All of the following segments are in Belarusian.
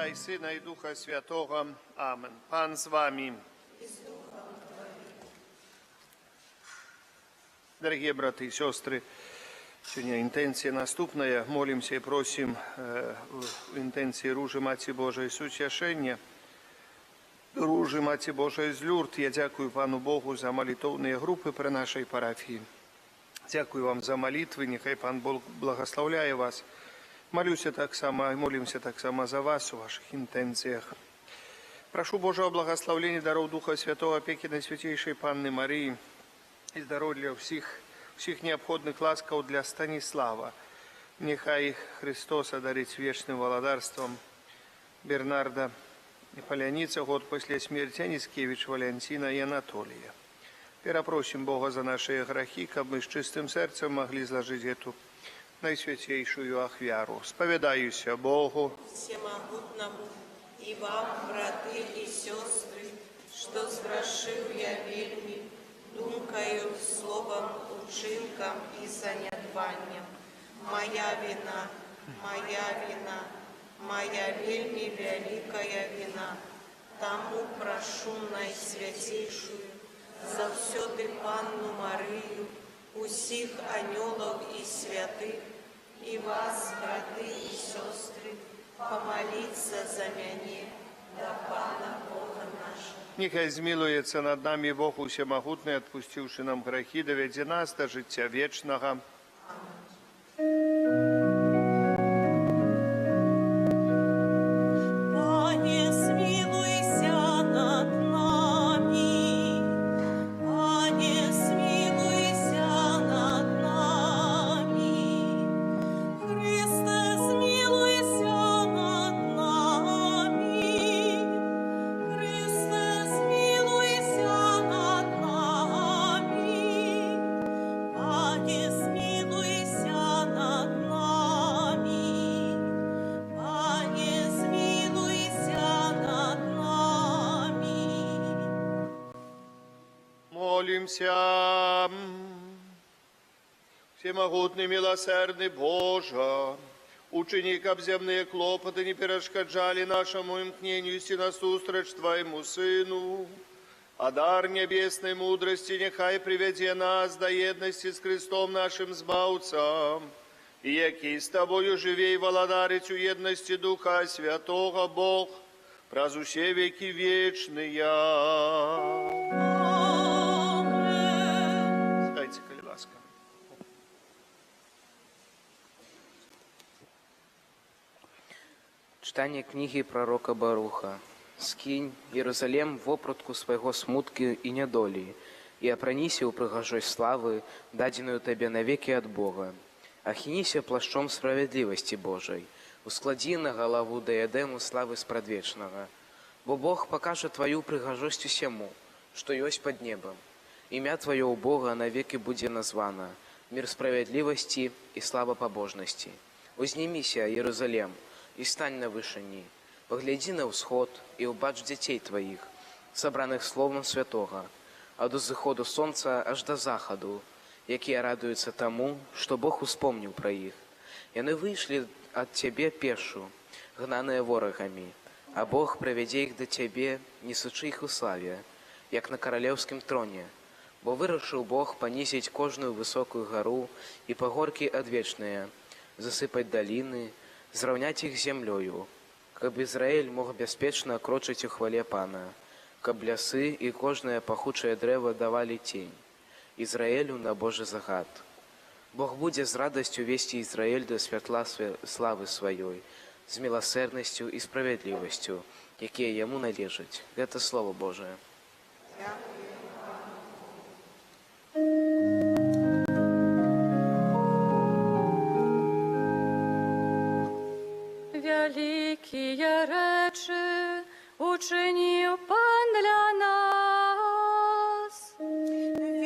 и Сына, и Духа Святого. Амен. Пан с вами. Дорогие браты и сестры, сегодня интенция наступная. Молимся и просим в интенции Ружи Маті Божої сутяшення. Ружи Маті Божої з Люрд. Я дякую пану Богу за молитовные группы при нашей парафии. Дякую вам за молитвы, нехай пан Бог благословляє вас. Молюся так само, молимся так само за вас, у ваших интенциях. Прошу Божьего благословения, даров Духа Святого, опеки Наисвятейшей Панны Марии и здоровья всех необходных ласков для Станислава. Нехай Христос одарит вечным володарством Бернарда и Поляница, год после смерти Анискевич, Валентина и Анатолия. Перепросим Бога за наши грехи, как мы с чистым сердцем могли изложить эту наисвятейшую ахвяру. Споведаюся Богу Всемогутному и вам, браты и сестры, что сгрешив я вельми, думкою, словом, учинком и занядбанням. Моя вина, моя вельми великая вина. Тому прошу Наисвятейшую, завсёды Панну Марию, усіх анёлов и святых, и вас, браты и сестры, помолиться за меня, да Пана Бога нашего. Нехай змилуется над нами Бог Усемогутный, отпустивший нам грехи, доведи нас до життя вечного. Христе, помолимся. Всемогутный, милосердный Боже, ученик обземные клопоты не перешкоджали нашему имкнению исти насустрач Твоему Сыну, а дар небесной мудрости нехай приведе нас до едности с Христом нашим Збавцем, и який с Тобою живей володарить у едности Духа Святого Бог, празуще веки вечные. Скажите, коли ласка. Читание книги пророка Баруха. «Скинь, Иерусалим, вопротку свайго смутки и недолі, и опраніся ў прыгажой славы, дадзеную табе навеки от Бога. Ахініся плашчом справедливости Божей, ускладзі на галаву дыядэму славы спрадвечнага. Бо Бог покажет твою прыгажосць усяму, што ёсць под небом. Імя твое у Бога навеки будзе названа, мир справедливости и слава побожности. Узніміся, Иерусалим, и стань на вышыні. Погляди на ўсход і ўбач дзяцей твоих, собраных словом святого, ад узыходу сонца аж до захаду, якія радуюцца таму, што Бог успомніў пра іх. Яны выйшлі ад цябе пешу, гнаныя ворагамі, а Бог правядзе іх да цябе, несучы іх у славе, як на каралеўскім троне. Бо вырашыў Бог панізіць кожную высокую гару і пагоркі адвечныя, засыпаць даліны, зраўняць іх зямлёю, каб Ізраиль мог бяспечна крочыць у хвале Пана, каб лясы і кожнае пахучае дрэва давалі тень. Ізраэлю на Божы загад. Бог будзе з радасцю весці Ізраиль да святла славы сваёй, з міласэрнасцю і справядлівасцю, якія яму належаць. Гэта Слово Божие. Великие речи учинил Пан для нас.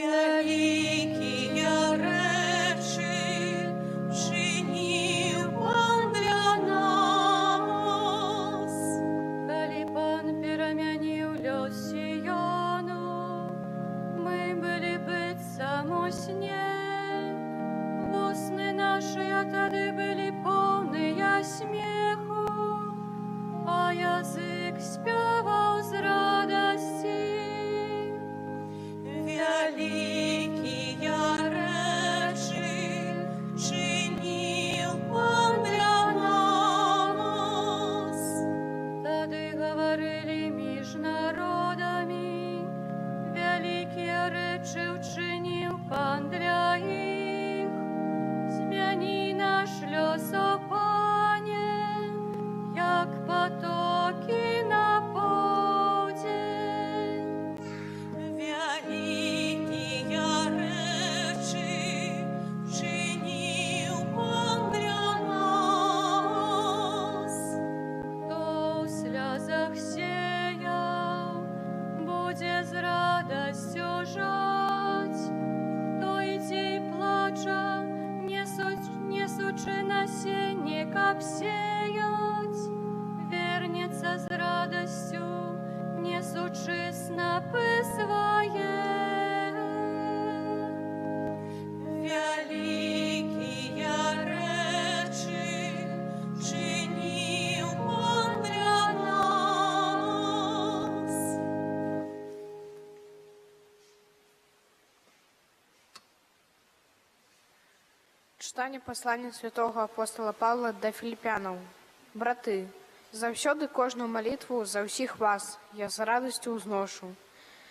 Великие речи учинил Пан для нас. Дали Пан переменил лёс Сиону, мы были быть само сне. Устны наши отады были полные смеху, а язык спевал з радости. Великие речи чинил Пан для нас. Тады говорили між народами, великие речи учинил Пан для их. Змяни наш лёс, о Пане, як потоки на полдень. Великие речи чинил Пан для нас. Кто в слезах сеял, будет с радостью жать. Кто идей плача, несучи насенника сеять, вернется с радостью, несучи снопы свои. Великие речи чинил Пан для нас. Читання послання святого апостола Павла до Філіп'янаў. Браты, заўсёды кожную молитву за ўсіх вас я з радасцю ўзношу.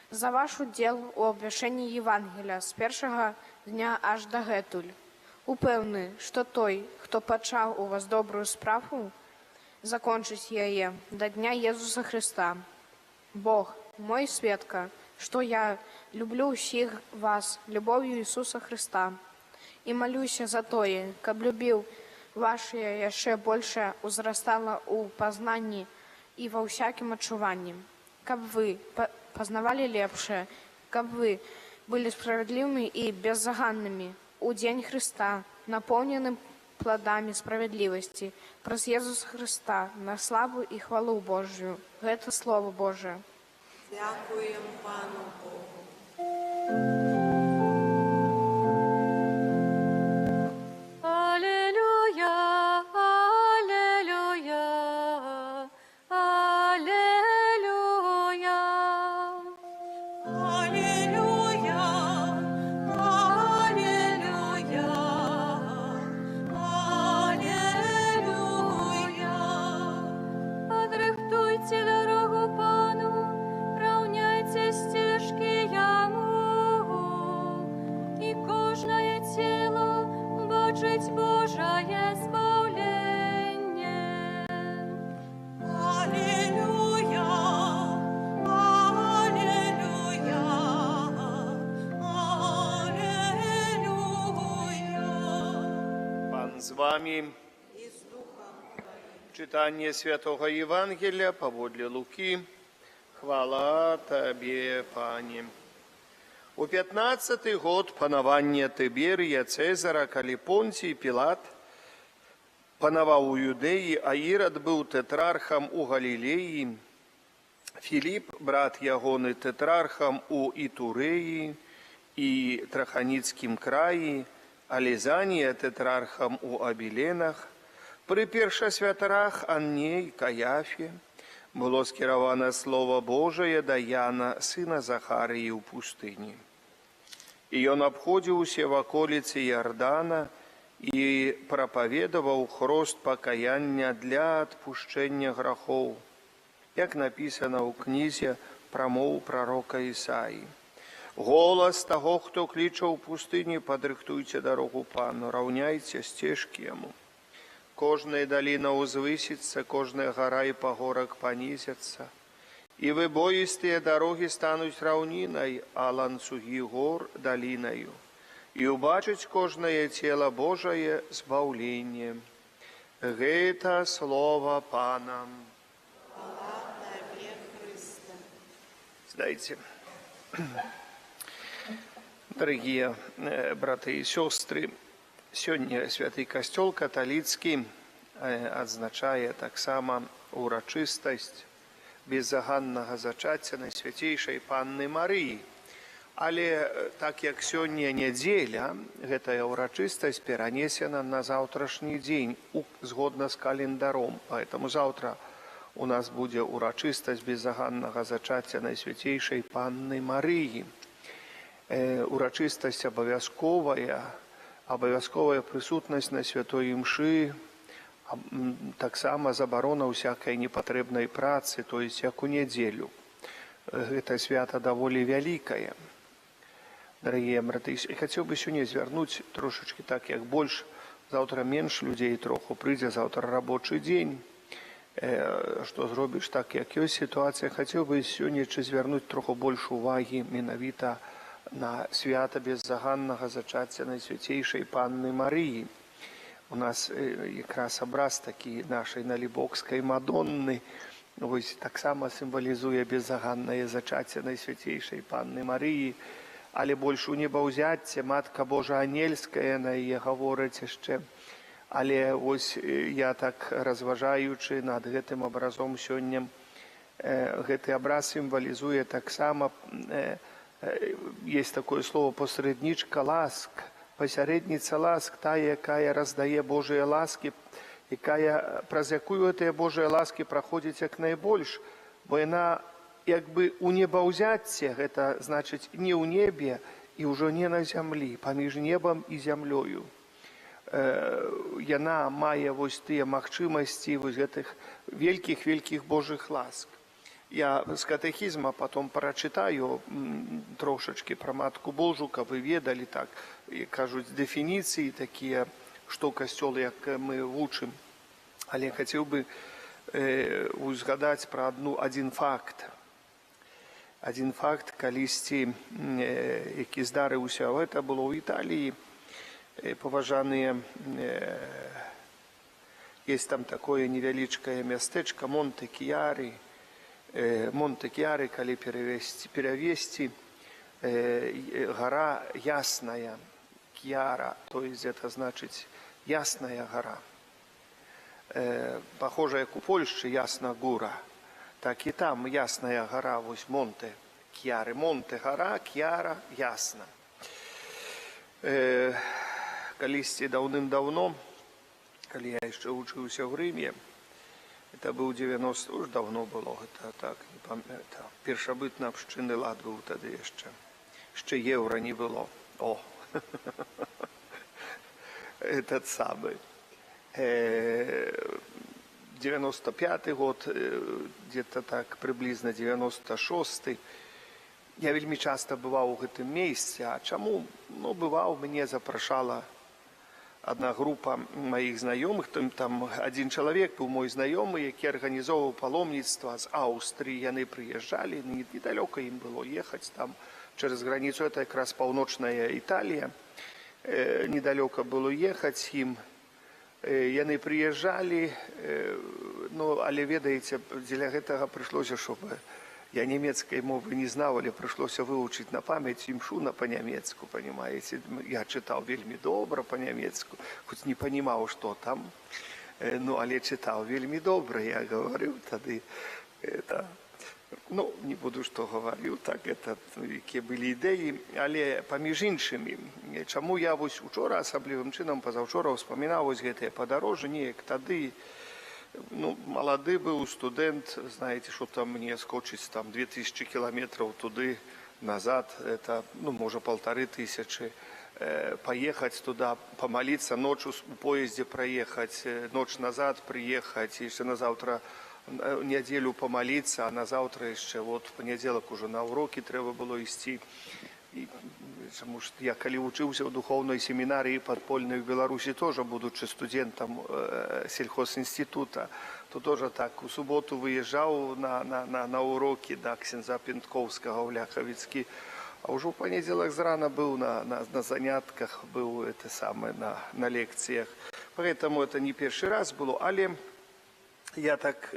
За ваш удзел у абвяшчэнні Евангелія з першага дня аж дагэтуль. Упэўны, што той, хто пачаў у вас добрую справу, закончыць яе да дня Езуса Христа. Бог, мой сведка, што я люблю ўсіх вас любов'ю Ісуса Христа. І малюся за тое, каб любіў ваше яшчэ больше узрастала ў пазнанні і ва ўсякім адчуванні, каб вы пазнавалі лепшае, каб вы былі справядлівымі і беззаганнымі у дзень Христа, напоўненым плодами справядлівасці праз Езуса Христа на славу і хвалу Божию. Гэта Слово Божие. Дякуем Пану Богу. Аллилуйя, аллилуйя, аллилуйя. Аллилуйя, аллилуйя, аллилуйя. Подрыхтуйте дорогу Пану, равняйте стежки Яму, и кожное тело бачить Божае збавлення. Аллилуйя, аллилуйя, аллилуйя. Пан з вами. Читание Святого Евангелия поводле Луки. Хвала Тебе, Пане. У 15-й год панавання Тиберія Цезара, калі Понцій Пілат панаваў у Юдэі, а Ірад быў тэтрархам у Галілеі, Філіп, брат ягоны, тэтрархам у Ітурэі і Траханіцкім краі, Алізанія тэтрархам у Абіленах, пры першасвятарах Анне і Каяфе было скіравана Слова Божае да Яна, сына Захарыі ў пустыні. І ён абходзіў усе ваколіцы Ярдана і прапаведаваў хрост пакаяння для адпушчэння грахоў, як напісана ў кнізе прамоў прарока Ісаі. Голас таго, хто кліча ў пустыні, падрыхтуйце дарогу Пану, раўняйце сцежкі яму. Кожная даліна ўзвысіцца, кожная гара і пагорак панізяцца. І выбоістыя дарогі стануць раўнінай, а ланцугі гор далінаю. І ўбачыць кожнае цела Божае збаўленне. Гэта слова Пана. Знаете, дорогие браты и сестры, сегодня Святый Костел католицкий адзначае таксама урачыстасць беззаганнага зачацця Найсвяцейшай Панны Марыі. Але так як сёння нядзеля, гэтая урачыстасць перанесена на заўтрашні дзень згодна з календаром. Поэтому завтра у нас будзе урачыстасць беззаганнага зачацця Найсвяцейшай Панны Марыі. Урачыстасць абавязковая прысутнасць на святой імшы, таксама забарона ўсякай непатрэбнай працы, то есть як у нядзелю. Гэта свята даволі вялікае. Дарагія браты, хацеў бы сёння звярнуць трошачкі так, як больш, заўтра менш людзей троху, прыйдзе заўтра рабочы дзень. Што зробіш так, як ёсць сітуацыя, хацеў бы сёння звярнуць троху больш увагі менавіта на свята беззаганнага зачацця Найсвяцейшай Панны Марыі. У нас якраз абраз такі нашай налібокскай Мадонны, вось таксама сімвалізуе беззаганнае зачацце Найсвяцейшай Панны Марыі, але больш у небаўзяцце Матка Божа Анельская на яе гавораць яшчэ. Але вось я так разважаючы над гэтым абразом сёння, гэты абраз сімвалізуе таксама, есть такое слово посередничка ласк, посередница ласк, тая, якая раздае Божыя ласкі, праз якую гэтыя Божыя ласкі праходзяць як найбольш, бо яна як бы у небаўзяцце, гэта значыць не ў небе і ўжо не на зямлі, паміж небам і зямлёю. Яна мае вось тыя магчымасці вось гэтых вялікіх Божых ласк. Я з катэхізма потом прачытаю трошачкі пра Матку Божу, каб вы ведалі так, кажуць, дэфініцыі такія, што касцёл, як мы вучым. Але хацеў бы узгадаць пра адзін факт. Адзін факт, калісьці, які здарыўся, гэта было ў Італіі. Паважаныя, есть там такое невялічкае мястэчка Монте-Кіяры, калі перавесці, гора ясная, Кьяра, то есть это значит ясная гора. Похоже, як у Польшчы ясна гора, так і там ясная гора, вось Монте Кьяры. Монте гора, Кьяра, ясна. Калісьці даўным-даўно, калі я яшчэ вучыўся ў Рыме, это быў 90, уж давно было, гэта так, не памятаю. Першабытны абшчынны лад быў тады яшчэ. Яшчэ еўра не было. О! Этот самый. 95 год, где-то так, приблизно 96. Я вельмі часто бываў у гэтым месцы. А чаму? Ну, бываў, мяне запрашала одна група моих знаёмых, там один чалавек быў мой знаёмы, які арганізоўваў паломніцтва з Аўстрыі. Яны прыязджалі, недалёка ім было ехаць там через границу. Это якраз паўночная Італія. Недалёка было ехаць ім. Яны прыязджалі, ну, але ведаеце, дзеля гэтага прыйшлося, чтобы я нямецкай мовы не знаў, але прыйшлося вывучыць на памяць імшуна па-нямецку, понимаете. Я чытаў вельмі добра па-нямецку, хоць не панімаў, што там, ну, але чытаў вельмі добра. Я гаварыў тады, это, ну, не буду што гаварыў, так, это, якія былі ідэі, але паміж іншымі, чаму я вось учора асаблівым чынам, пазаўчора ўспамінаў вось гэтыя падарожжы, неяк тады, ну, малады быў студэнт, знаете, что там мне скочыць там 2000 километров туды, назад, это, ну, можа, 1500, поехать туда, помолиться, ночью в поезде проехать, ночь назад приехать, еще на завтра неделю помолиться, а на завтра еще, вот, в понедельник уже на уроки треба было идти. Потому что я, коли учился в духовной семинарии подпольной в Беларуси, тоже, будучи студентом сельхозинститута, то тоже так, в субботу выезжал на уроки до ксенза Пентковского в Ляховицке, а уже в понедельник зрана был на занятках, был это самое, на лекциях. Поэтому это не первый раз было, але я так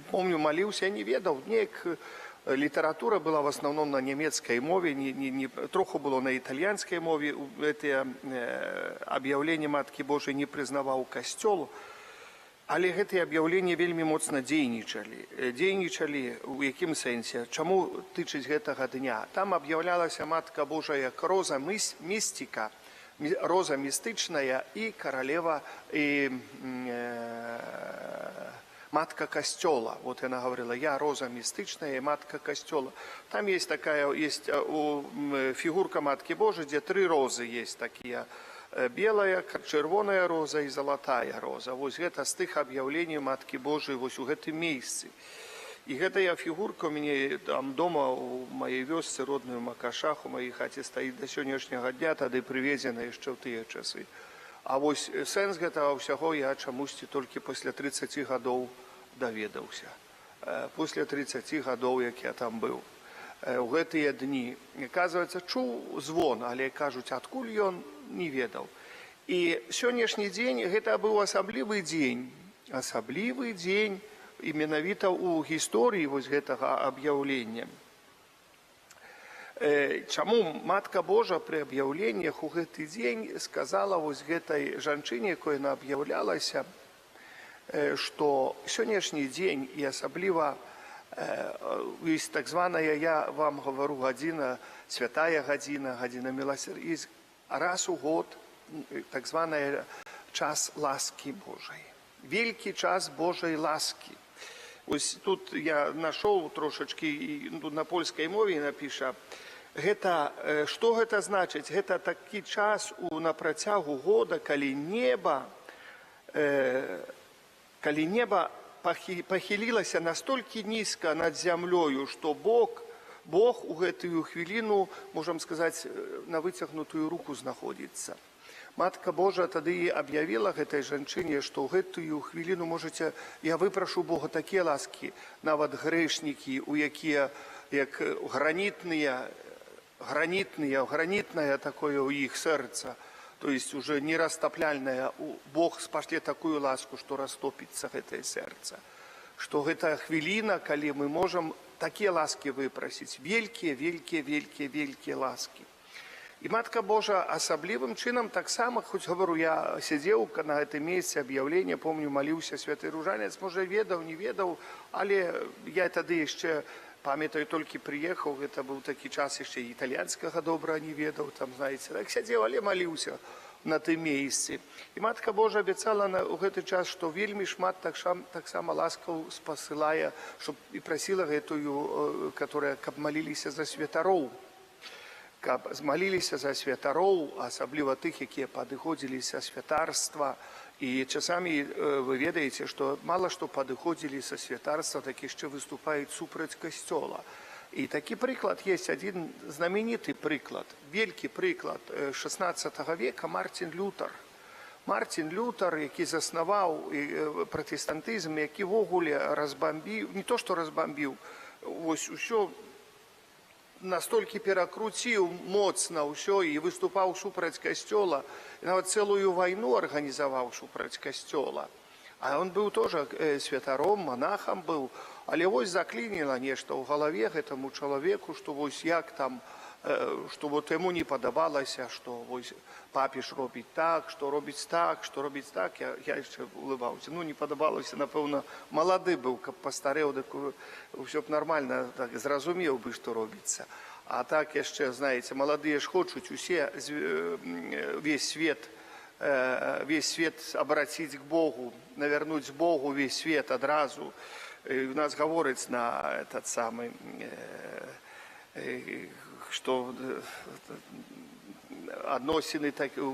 помню, молился, я не ведал, литература была в основном на немецкой мове, троху было на итальянской мове. Это объявление Матки Божией не признавал костел, але гэтые объявления вельмі моцна дзейнічалі. Дзейнічалі у якім сэнсе? Чаму тычыць гэтага дня? Там объявлялася Матка Божия як роза містика, роза містычная і каралева і Матка Костела. Вот она говорила, я роза мистичная и Матка Костела. Там есть такая, есть фигурка Матки Божией, где 3 розы есть такие. Белая, червоная роза и золотая роза. Вот это с тых объявлений Матки Божией вот у гэтым месте. И гэтая фигурка у меня там дома, у моей вёсцы, родной в Макашах, у моей хате стоит до сегодняшнего дня, тогда привезена еще в тыя часы. А вось сэнс гэтага ўсяго я чамусьці толькі пасля 30 гадоў даведаўся. Пасля 30 гадоў, як я там быў. У гэтыя дні, аказваецца, чуў звон, але кажуць, адкуль ён, не ведаў. І сённяшні дзень гэта быў асаблівы дзень і менавіта ў гісторыі вось гэтага аб'яўлення. Чаму Матка Божа пры аб'яўленнях у гэты дзень сказала вось гэтай жанчыне, якой яна аб'яўлялася, што сённяшні дзень і асабліва ёсць так званая, я вам гавару, гадзіна, святая гадзіна, гадзіна міласердзя, раз у год так званая час ласкі Божай. Велькі час Божай ласкі. Ось тут я нашоў трошачкі, на польскай мове напіша, гэта, што гэта значыць? Гэта такі час на працягу года, калі неба пахілілася настолькі нізка над зямлёю, што Бог у гэтую хвіліну, можам сказаць, на выцягнутую руку знаходзіцца. Матка Божа тады аб'явіла гэтай жанчыне, што ў гэтую хвіліну можаце, я выпрашу Бога такія ласкі, нават грэшнікі, у якія, як гранітнае такое ў іх сэрца, то есть уже не растапляльная, Бог спашле такую ласку, што растопіцца гэтае сэрца. Што гэта хвіліна, калі мы можам такія ласкі выпрасіць, вялікія ласкі. І Матка Божа асаблівым чынам таксама, хоць гавару, я сядзеў на гэтым месцы аб'яўлення, помню, маліўся святы Ружанец, можа, ведаў, не ведаў, але я тады яшчэ памятаю, толькі прыехаў, гэта быў такі час яшчэ італьянскага добра не ведаў, там, знаеце, так сядзеў, але маліўся на тым месцы. І Матка Божа абяцала ў гэты час, што вельмі шмат таксама ласкаў спасылае, і прасіла гэтую, каб маліліся за святароў. Каб змаліліся за святароў, асабліва тых, якія падыходзілі са святарства. І часамі вы ведаеце, што мала што падыходзілі са святарства, так яшчэ выступаюць супраць касцёла. І такі прыклад есть, адзін знамениты прыклад, велькі прыклад 16 века Мартин Лютер. Мартин Лютер, які заснаваў пратэстантызм, які ввогуле разбамбіў, не то што разбамбіў, вось усё настолькі перакруціў моцна ўсё і выступаў супраць касцёла, і нават цэлую вайну арганізаваў супраць касцёла. А он быў тоже святаром, монахам быў, але вось заклініла нешта ў галаве гэтаму чалавеку, што вось як там, што вот яму не падабалася, што вось папіж робіць так, што робіць так, што робіць так, я яшчэ улыбаўся. Ну, не падабалася, напэўна, малады быў, каб пастарэў, так усё б нармальна так зразумеў бы, што робіцца. А так яшчэ, знаеце, маладыя ж хочуць усе, весь свет абраціць к Богу, навярнуць Богу весь свет адразу. У нас гаворыць на этот самы, што адносіны,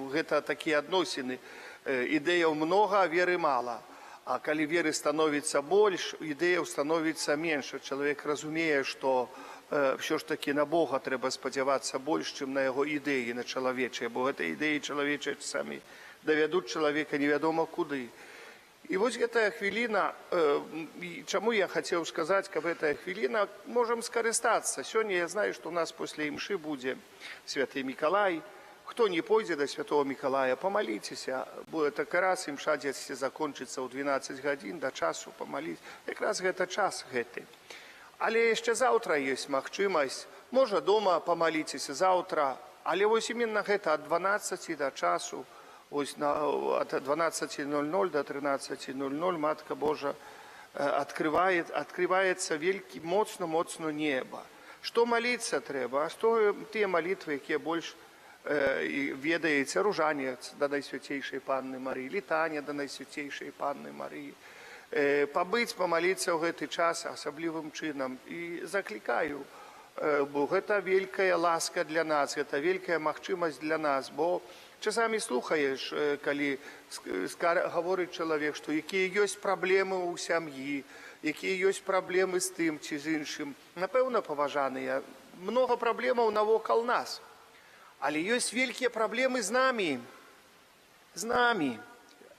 гэта такія адносіны. Ідэяў многа, а веры мала. А калі веры становіцца больш, ідэяў становіцца менш. Чалавек разумее, што ўсё ж такі на Бога трэба спадзявацца больш, чым на яго ідэі, на чалавечыя, бо гэта ідэі чалавечыя самі давядуць чалавека невядома куды. І вось гэтая хвіліна, чаму я хацеў сказаць, каб гэтая хвіліна, можам скарыстацца. Сёння я знаю, што ў нас пасля імшы будзе святы Мікалай. Хто не пойдзе да святого Мікалая, памаліцеся, бо так раз імша дзесьці закончыцца ў 12 гадзін, да часу памаліць. Якраз гэта час гэты. Але яшчэ заўтра ёсць магчымасць. Можа, дома памаліцеся заўтра, але вось іменно гэта ад 12 да часу, ось от 12:00 до 13:00 Матка Божа открываецца велькі моцно неба. Што маліцца трэба? А што тыя малітвы, якія больш ведаеце, ружанец да Найсвяцейшай Панны Марыі, літанне да Найсвяцейшай Панны Марыі. Пабыць, памаліцца ў гэты час асаблівым чынам. І заклікаю, бо гэта вялікая ласка для нас, гэта вялікая магчымасць для нас, бо часамі слухаеш, калі гаворыць чалавек, што якія ёсць праблемы ў сям'і, якія ёсць праблемы з тым ці з іншым. Напэўна, паважаныя, многа праблемаў навокал нас. Але ёсць вялікія праблемы з намі,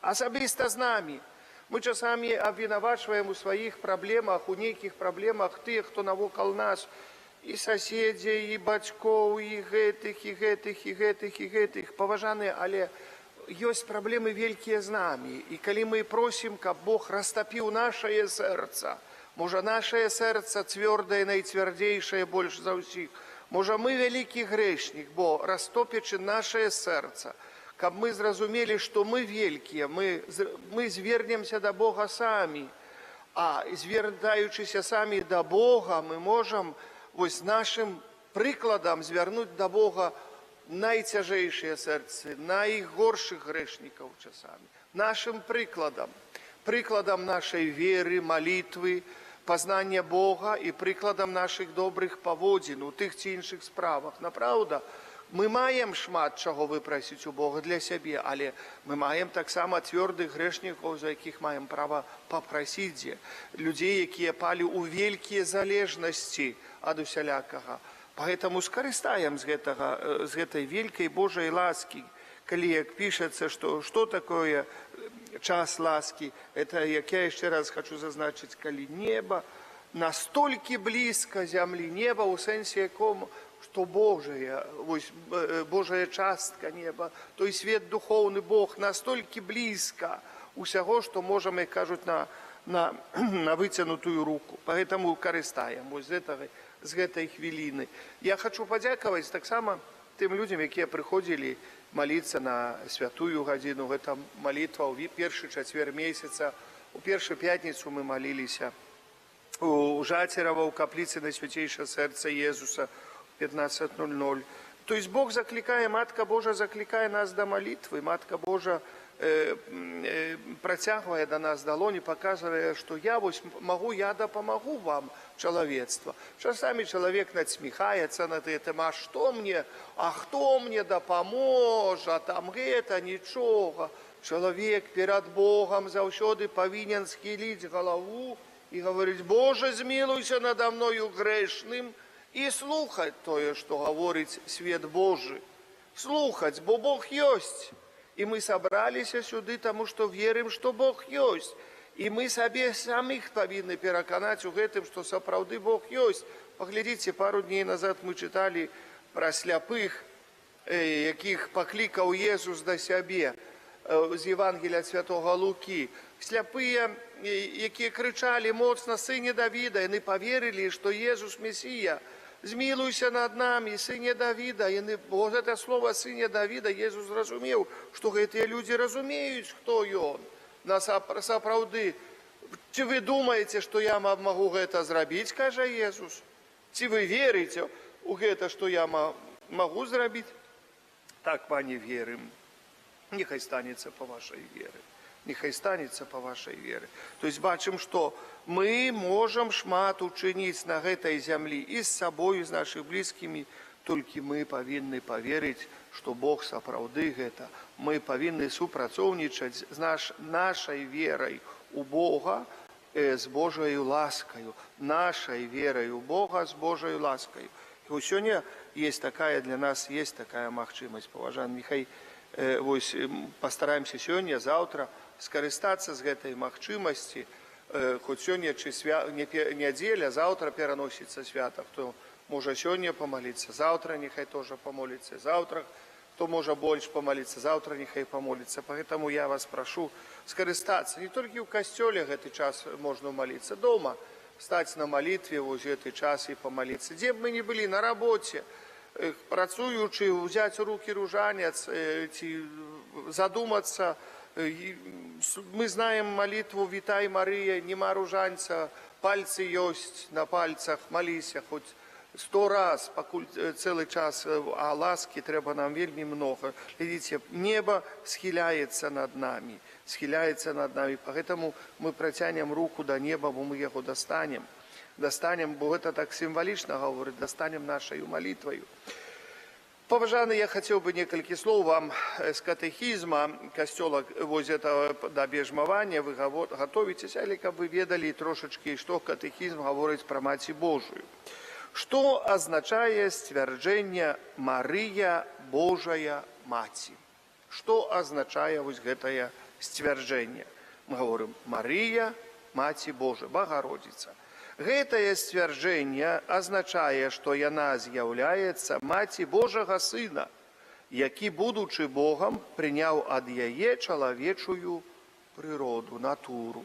асабіста з намі. Мы часамі абвінавачваем у сваіх праблемах, у нейкіх праблемах тых, хто навокал нас, і соседзей, і бацькоў, і гэтых. Паважаныя, але ёсць праблемы вялікія з намі. І калі мы просім, каб Бог растапіў нашае сэрца, можа, нашае сэрца цвёрдае, найцвярдзейшае больш за ўсіх, можа, мы вялікі грэшнік, бо растопячы нашае сэрца, каб мы зразумелі, што мы вялікія, мы звернемся да Бога самі, а звяртаючыся самі да Бога, мы можам вось нашым прыкладам звярнуць да Бога найцяжэйшыя сэрцы, найгоршых грэшнікаў часамі. Нашым прыкладам нашай веры, малітвы, пазнання Бога і прыкладам нашых добрых паводзін у тых ці іншых справах. Напраўда, мы маем шмат чаго выпрасіць у Бога для сябе, але мы маем таксама цвёрдых грэшнікаў, за якіх маем права папрасіць, людзей, якія палі ў вялікія залежнасці ад усялякага. Поэтому скарыстаем з гэтай вялікай Божай ласкі, калі як пішацца, што такое час ласки, это, як я яшчэ раз хочу зазначыць, калі неба настолькі блізка зямлі, неба ў сэнсе якому, што Божая частка неба, той свет духоўны Бог настолькі блізка усяго, што можам, як кажуць, на выцянутую руку. Поэтому карыстаем з гэтай хвіліны. Я хочу падзякаваць таксама тым людзям, якія прыходзілі маліцца на святую гадзіну. Гэта малітва ў першы чацвер месяца. У першую пятніцу мы маліліся у Жатірова, у капліці Найсвятейшего серця Єзуса в 15:00. То есть Бог закликає, Матка Божа закликає нас до молитвы, Матка Божа протягивая до нас долони, показывая, что я могу, я допомогу вам, человечество. Часами человек надсмехается над этим, а кто мне допоможе, а там это ничего. Человек перед Богом завсёды повинен схилить голову и говорить: Боже, змилуйся надо мною грешным, и слухать то, что говорит свет Божий. Слухать, бо Бог есть. И мы собрались сюда, потому что верим, что Бог есть. И мы себе самих повинны переконать у этом, что сапраўды Бог есть. Поглядите, пару дней назад мы читали про сляпых, яких покликал Иисус до себе з Євангелія Святого Луки. Сляпые, які кричали моцно: «Сыне Давида», и они поверили, что Иисус Мессия. «Змилуйся над нами, сыне Давида». И вот это слово «сыне Давида» Иисус разумел, что эти люди разумеют, кто он. На сапраўды. Чи вы думаете, что я могу это сделать, скажет Иисус? Чи вы верите в это, что я могу сделать? Так, пани, верим. Нехай станется по вашей вере. Нехай станется по вашей вере. То есть бачим, что мы можем шмат учинить на этой земле и с собой, и с нашими близкими, только мы повинны поверить, что Бог сапраўды это. Мы повинны супрацоўнічаць с нашей верой у Бога, с Божьей ласкою. Нашей верой у Бога с Божьей ласкою. И вот сегодня есть такая для нас, есть такая махчимость, поважан. Нехай постараемся сегодня, завтра скористаться с этой махчимости. Хоть сегодня неделя, завтра переносится свято, кто может сегодня помолиться, завтра нехай тоже помолится, завтра кто может больше помолиться, завтра нехай помолится. Поэтому я вас прошу скористаться. Не только в костеле этот час можно молиться, дома встать на молитве в этот час и помолиться. Где бы мы ни были, на работе, працуючи, взять в руки ружанец, задуматься. Мы знаем молитву «Витай, Мария, нема ружанца, пальцы есть на пальцах, молися хоть 100 раз, покуль целый час, а ласки треба нам вельми много. Видите, небо схиляется над нами, поэтому мы протянем руку до неба, мы его достанем, бо это так символично говорит, достанем нашей молитвою. Поважаны, я хотел бы несколько слов вам с катехизма костела возле этого до бежмования. Вы готовитесь, или как вы ведали трошечки, что катехизм говорит про Мать Божию. Что означает стверджение «Мария Божия Мать»? Что означает вот это стверджение? Мы говорим «Мария, Мать Божия, Богородица». Гэтае сцвярджэнне азначае, што яна з'яўляецца маці Божага Сына, які, будучы Богам, прыняў ад яе чалавечую прыроду, натуру.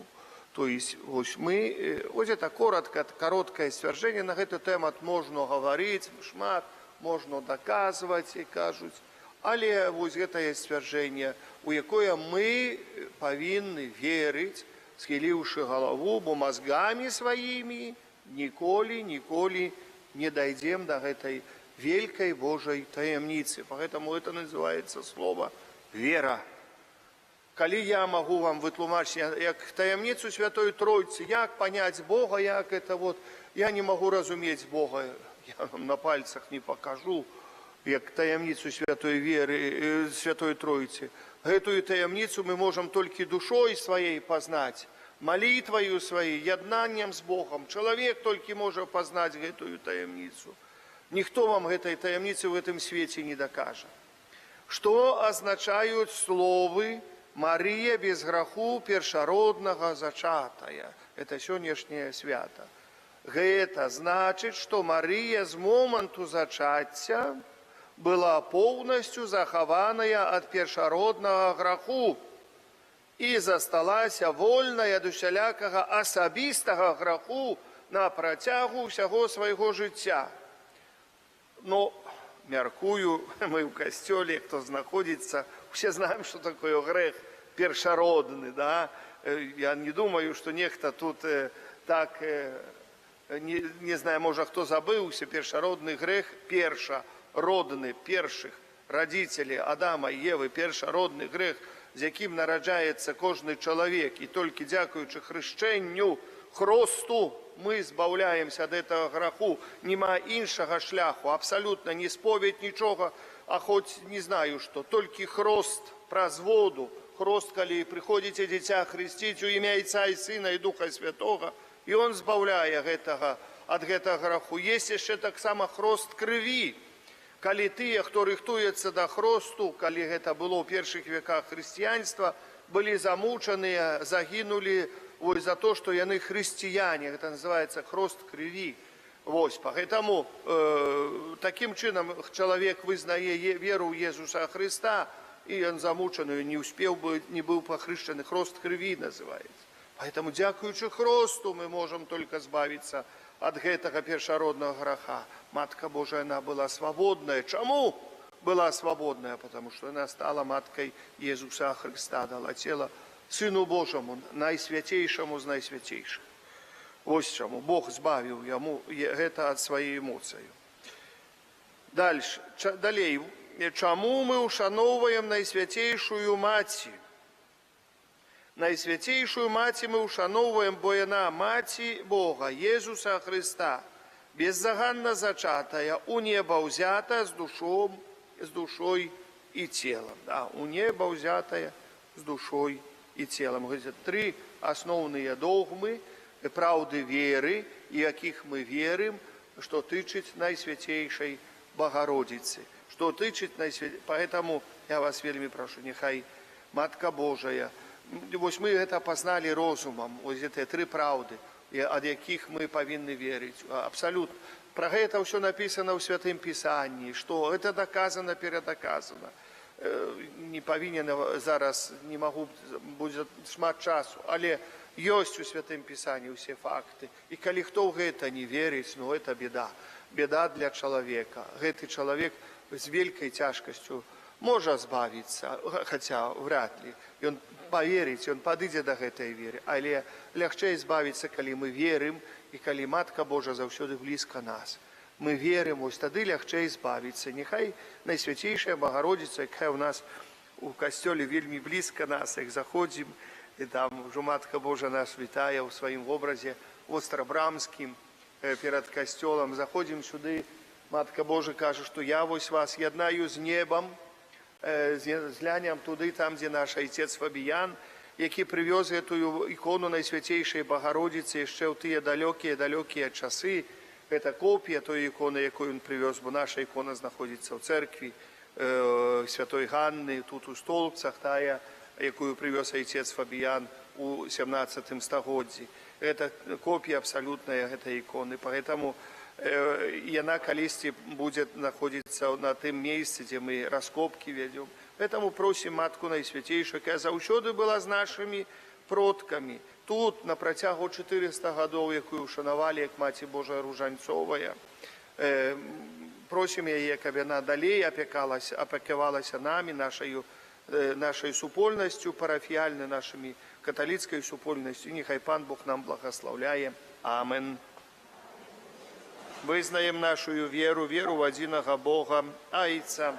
То есть, вот это короткое сцвярджэнне, на гэты тэмат можна гаварыць шмат, можна даказваць, і кажуць, але вот гэтае сцвярджэнне, у якое мы павінны верыць, схиливши голову, бо мозгами своими николи не дойдем до этой великой Божьей таемницы. Поэтому это называется слово «вера». Коли я могу вам вытлумачить, як таемницу Святой Троицы, як понять Бога, як это вот, я не могу разуметь Бога, я вам на пальцах не покажу, як таемницу Святой Веры, Святой Троицы. Эту таемницу мы можем только душой своей познать, молитвою своей, яднанием с Богом. Человек только может познать эту таемницу. Никто вам этой таемницы в этом свете не докажет. Что означают словы «Мария без граху першародного зачатая»? Это сегодняшнее свято. Это значит, что Мария с моменту зачатия была полностью захованная от першародного граху и засталася вольная до всялякого особистого граху на протягу всего своего життя. Но, мяркую, мы в костеле, кто находится, все знаем, что такое грех першародный, да? Я не думаю, что некто тут так не знаю, може хто забився, першородний грех, першородний, перших родителей Адама і Єви, першородний грех, з яким народжається кожен чоловік, і тільки дякуючи хрещенню, хресту, ми збавляємося від цього греху, нема іншого шляху, абсолютно ні сповідь, нічого, а хоч не знаю що, тільки хрест праз воду, хрест, коли приходите дитя хрестить у ім'я Отця і Сина і Духа Святого, і він збавляє від цього греху. Є ще так само хрест крові, коли ті, хто рихтується до хресту, коли це було в перших веках християнства, були замучені, загинули за то, что яны христиане, это называется хрест крови. Поэтому таким чином человек вызнает веру в Иисуса Христа, и он замученный, не успел бы, не был похрещен, хрест крови называется. Поэтому, дякуючи хресту, мы можем только избавиться от этого першородного греха. Матка Божия, она была свободная. Чему была свободная? Потому что она стала маткой Иисуса Христа, дала тело Сыну Божьему, найсвятейшему з найсвятейших. Ось чому Бог збавив йому це від своєї емоції. Далі. Чому ми ушановуємо найсвятейшую Маті? Найсвятейшую Маті ми ушановуємо, бо вона Маті Бога, Єсуса Христа, беззаганно зачатая, у неба взята з душою і тілом. Да, у неба взятая з душою и телом. Это три основные догмы, правды веры, и яких мы верим, что тычет Найсвятейшей Богородицы. Что тычет Поэтому я вас вельми прошу, нехай Матка Божия, ось мы это познали розумом, ось эти три правды, от яких мы повинны верить. Абсолютно. Про это все написано в Святым Писании, что это доказано, передоказано. Не повинен зараз, не могу, буде шмат часу, але есть у Святым Писании все факты. И коли кто в это не верит, ну это беда. Беда для человека. Этот человек с великой тяжкостью может избавиться, хотя вряд ли. И он поверит, он подойдет до этой веры. Але легче избавиться, коли мы верим, и коли Матка Божия завсёды близко нас. Мы верим, ось тоді легче збавитися. Нехай Найсвятейшая Богородиця, яка у нас у костелі вельми близко нас, як заходимо, і там вже Матка Божа нас вітає у своєму образі Острабрамським перед костелом. Заходимо сюди, Матка Божа каже, що я ось вас єднаю з небом, зглянем туди, там, де наш отець Фабіян, який привез цю ікону Найсвятейшої Богородиці ще в ті далекі часи. Это копия той иконы, яку он привез, бо наша икона знаходится в церкви Святой Ганны, тут у Столбцах, тая, яку привез отец Фабіян у 17 стагоддзі. Это копия абсолютная этой иконы, поэтому она колись будет находиться на том месте, где мы раскопки ведем. Поэтому просим Матку Найсвятейшую, яка завсёды была з нашими продками. Тут на протягу 400 годов, яку ушанували, як Маті Божа Ружанцовая, просим її, щоб вона далі опікувалася нами, нашою супольністю парафіальною, нашими католицькою супольністю. Нехай Пан Бог нам благословляє. Амен. Визнаємо нашу віру, віру в одиного Бога, Отця,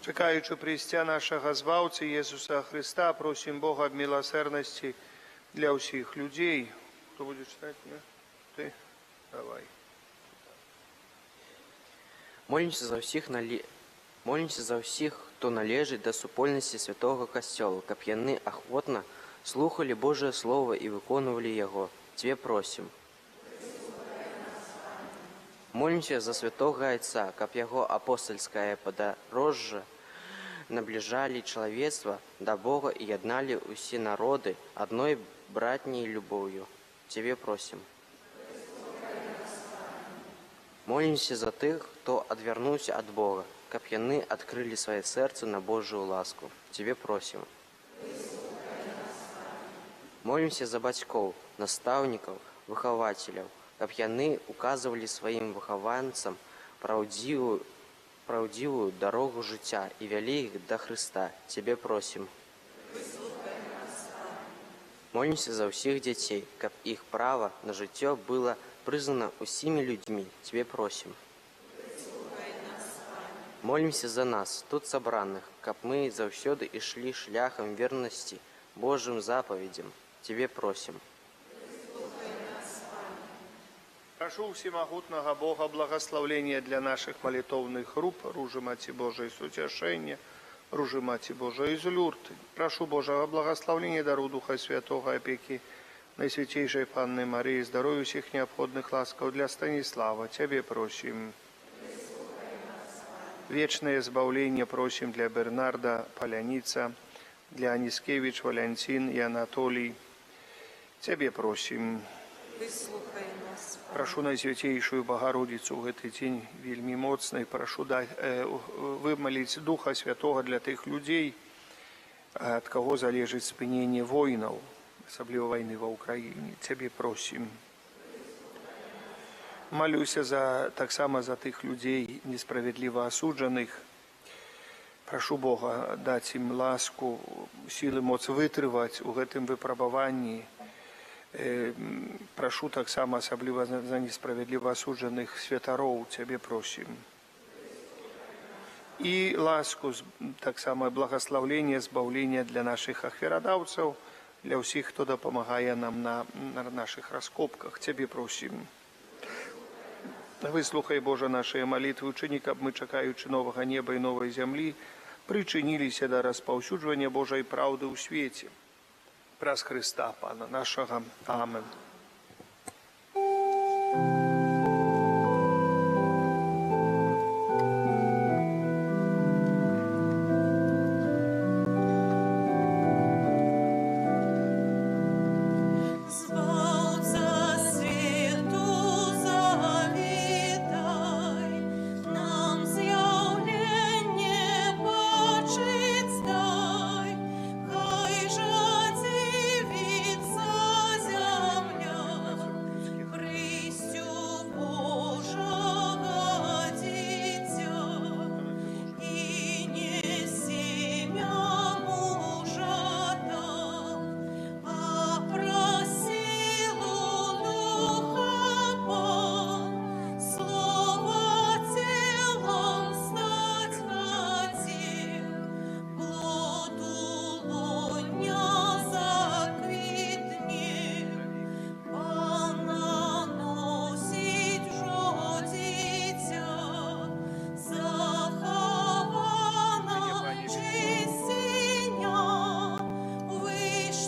Чекаючи прийстя нашого Збавці Ісуса Христа, просим Бога об милосердности для всіх людей. Хто буде читати? Ні? Ти? Давай. Молімся за всіх, хто належить до супольності Святого Костьола, каб яны охотно слухали Божие Слово і виконували його. Тебе просим. Молимся за святого Отца, каб яго апостольское подорожжа наближали человечество до Бога и яднали все народы одной братней любовью. Тебе просим. Молимся за тых, хто отвернулся от Бога, каб яны открыли свое сердце на Божию ласку. Тебе просим. Молимся за бацькоў, настаўнікаў, выхавацеляў, каб яны указывали сваім выхаванцам праўдзівую дарогу жыцця і вялі іх да Христа. Тебе просим. Молимся за ўсіх дзяцей, каб іх права на жыццё было прызнана усімі людзьмі. Тебе просим. Молимся за нас, тут сабраных, каб мы заўсёды ішлі шляхам вернасці Божым заповедям. Тебе просим. Прошу всемогутного Бога благословения для наших молитовных групп, Ружи Маті Божої Сутяшення, Ружи Маті Божої з Люрти. Прошу Божого благословения, дару Духа Святого, опеки Найсвятейшей Панны Марии, здоровья всех необходных ласков для Станислава. Тебе просим. Вечное избавление просим для Бернарда Поляница, для Анискевич, Валентин и Анатолий. Тебе просим. Выслухай нас. Прошу Найсвятейшую Богородицу в этот день вельми моцный, прошу вымолить Духа Святого для тех людей, от кого залежит спынение воинов, особливо войны в Украине. Тебе просим. Молюся так само за тех людей, несправедливо осудженных. Прошу Бога дать им ласку, силы моц вытривать у гэтым выпрабаванні. Прошу так само, особливо за несправедливо осудженных святароў, Тебе просим. И ласку, так само благословление, збавление для наших ахвярадаўцаў, для всех, кто допомагає нам на наших раскопках. Тебе просим. Выслухай, Боже, наши молитвы, учини, каб мы, чекаючи нового неба и новой земли, причинились до распаўсюджвання Божьей правды ў свете. Праз Христа, Пана нашего. Амен. Збавца світу завітай, нам з'явлення бачить дай, хай же дивиться земля, пристю Божого дитя, і не сім'я мужа там, а про силу Духа Пан, слово телом стать хотів, плоду лоня заквітне, Пана носить жо дитя, захована чистиня,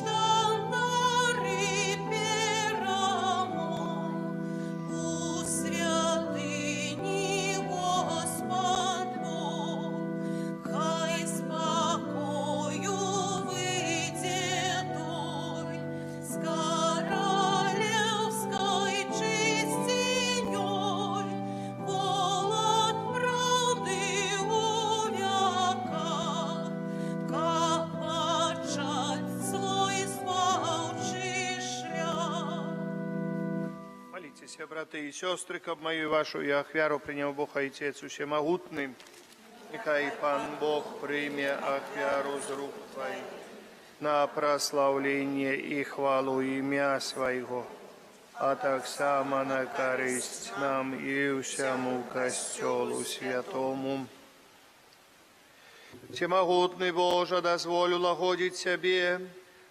виштандари перамон, у святині Господь Бог, хай спокою вийде той, з королевской чистиней, волод правди у веках, как почать свой спавший шлях. Молитесь, браты и сестры, каб мою и вашу и ахвяру принял Бог Отец Всемогутный. Нехай Пан Бог прийме ахвяру з рук Твоих на прославление и хвалу имя Своего, а так само на користь нам и всему Костелу Святому. Всемогутный Боже, дозволь улагодить себе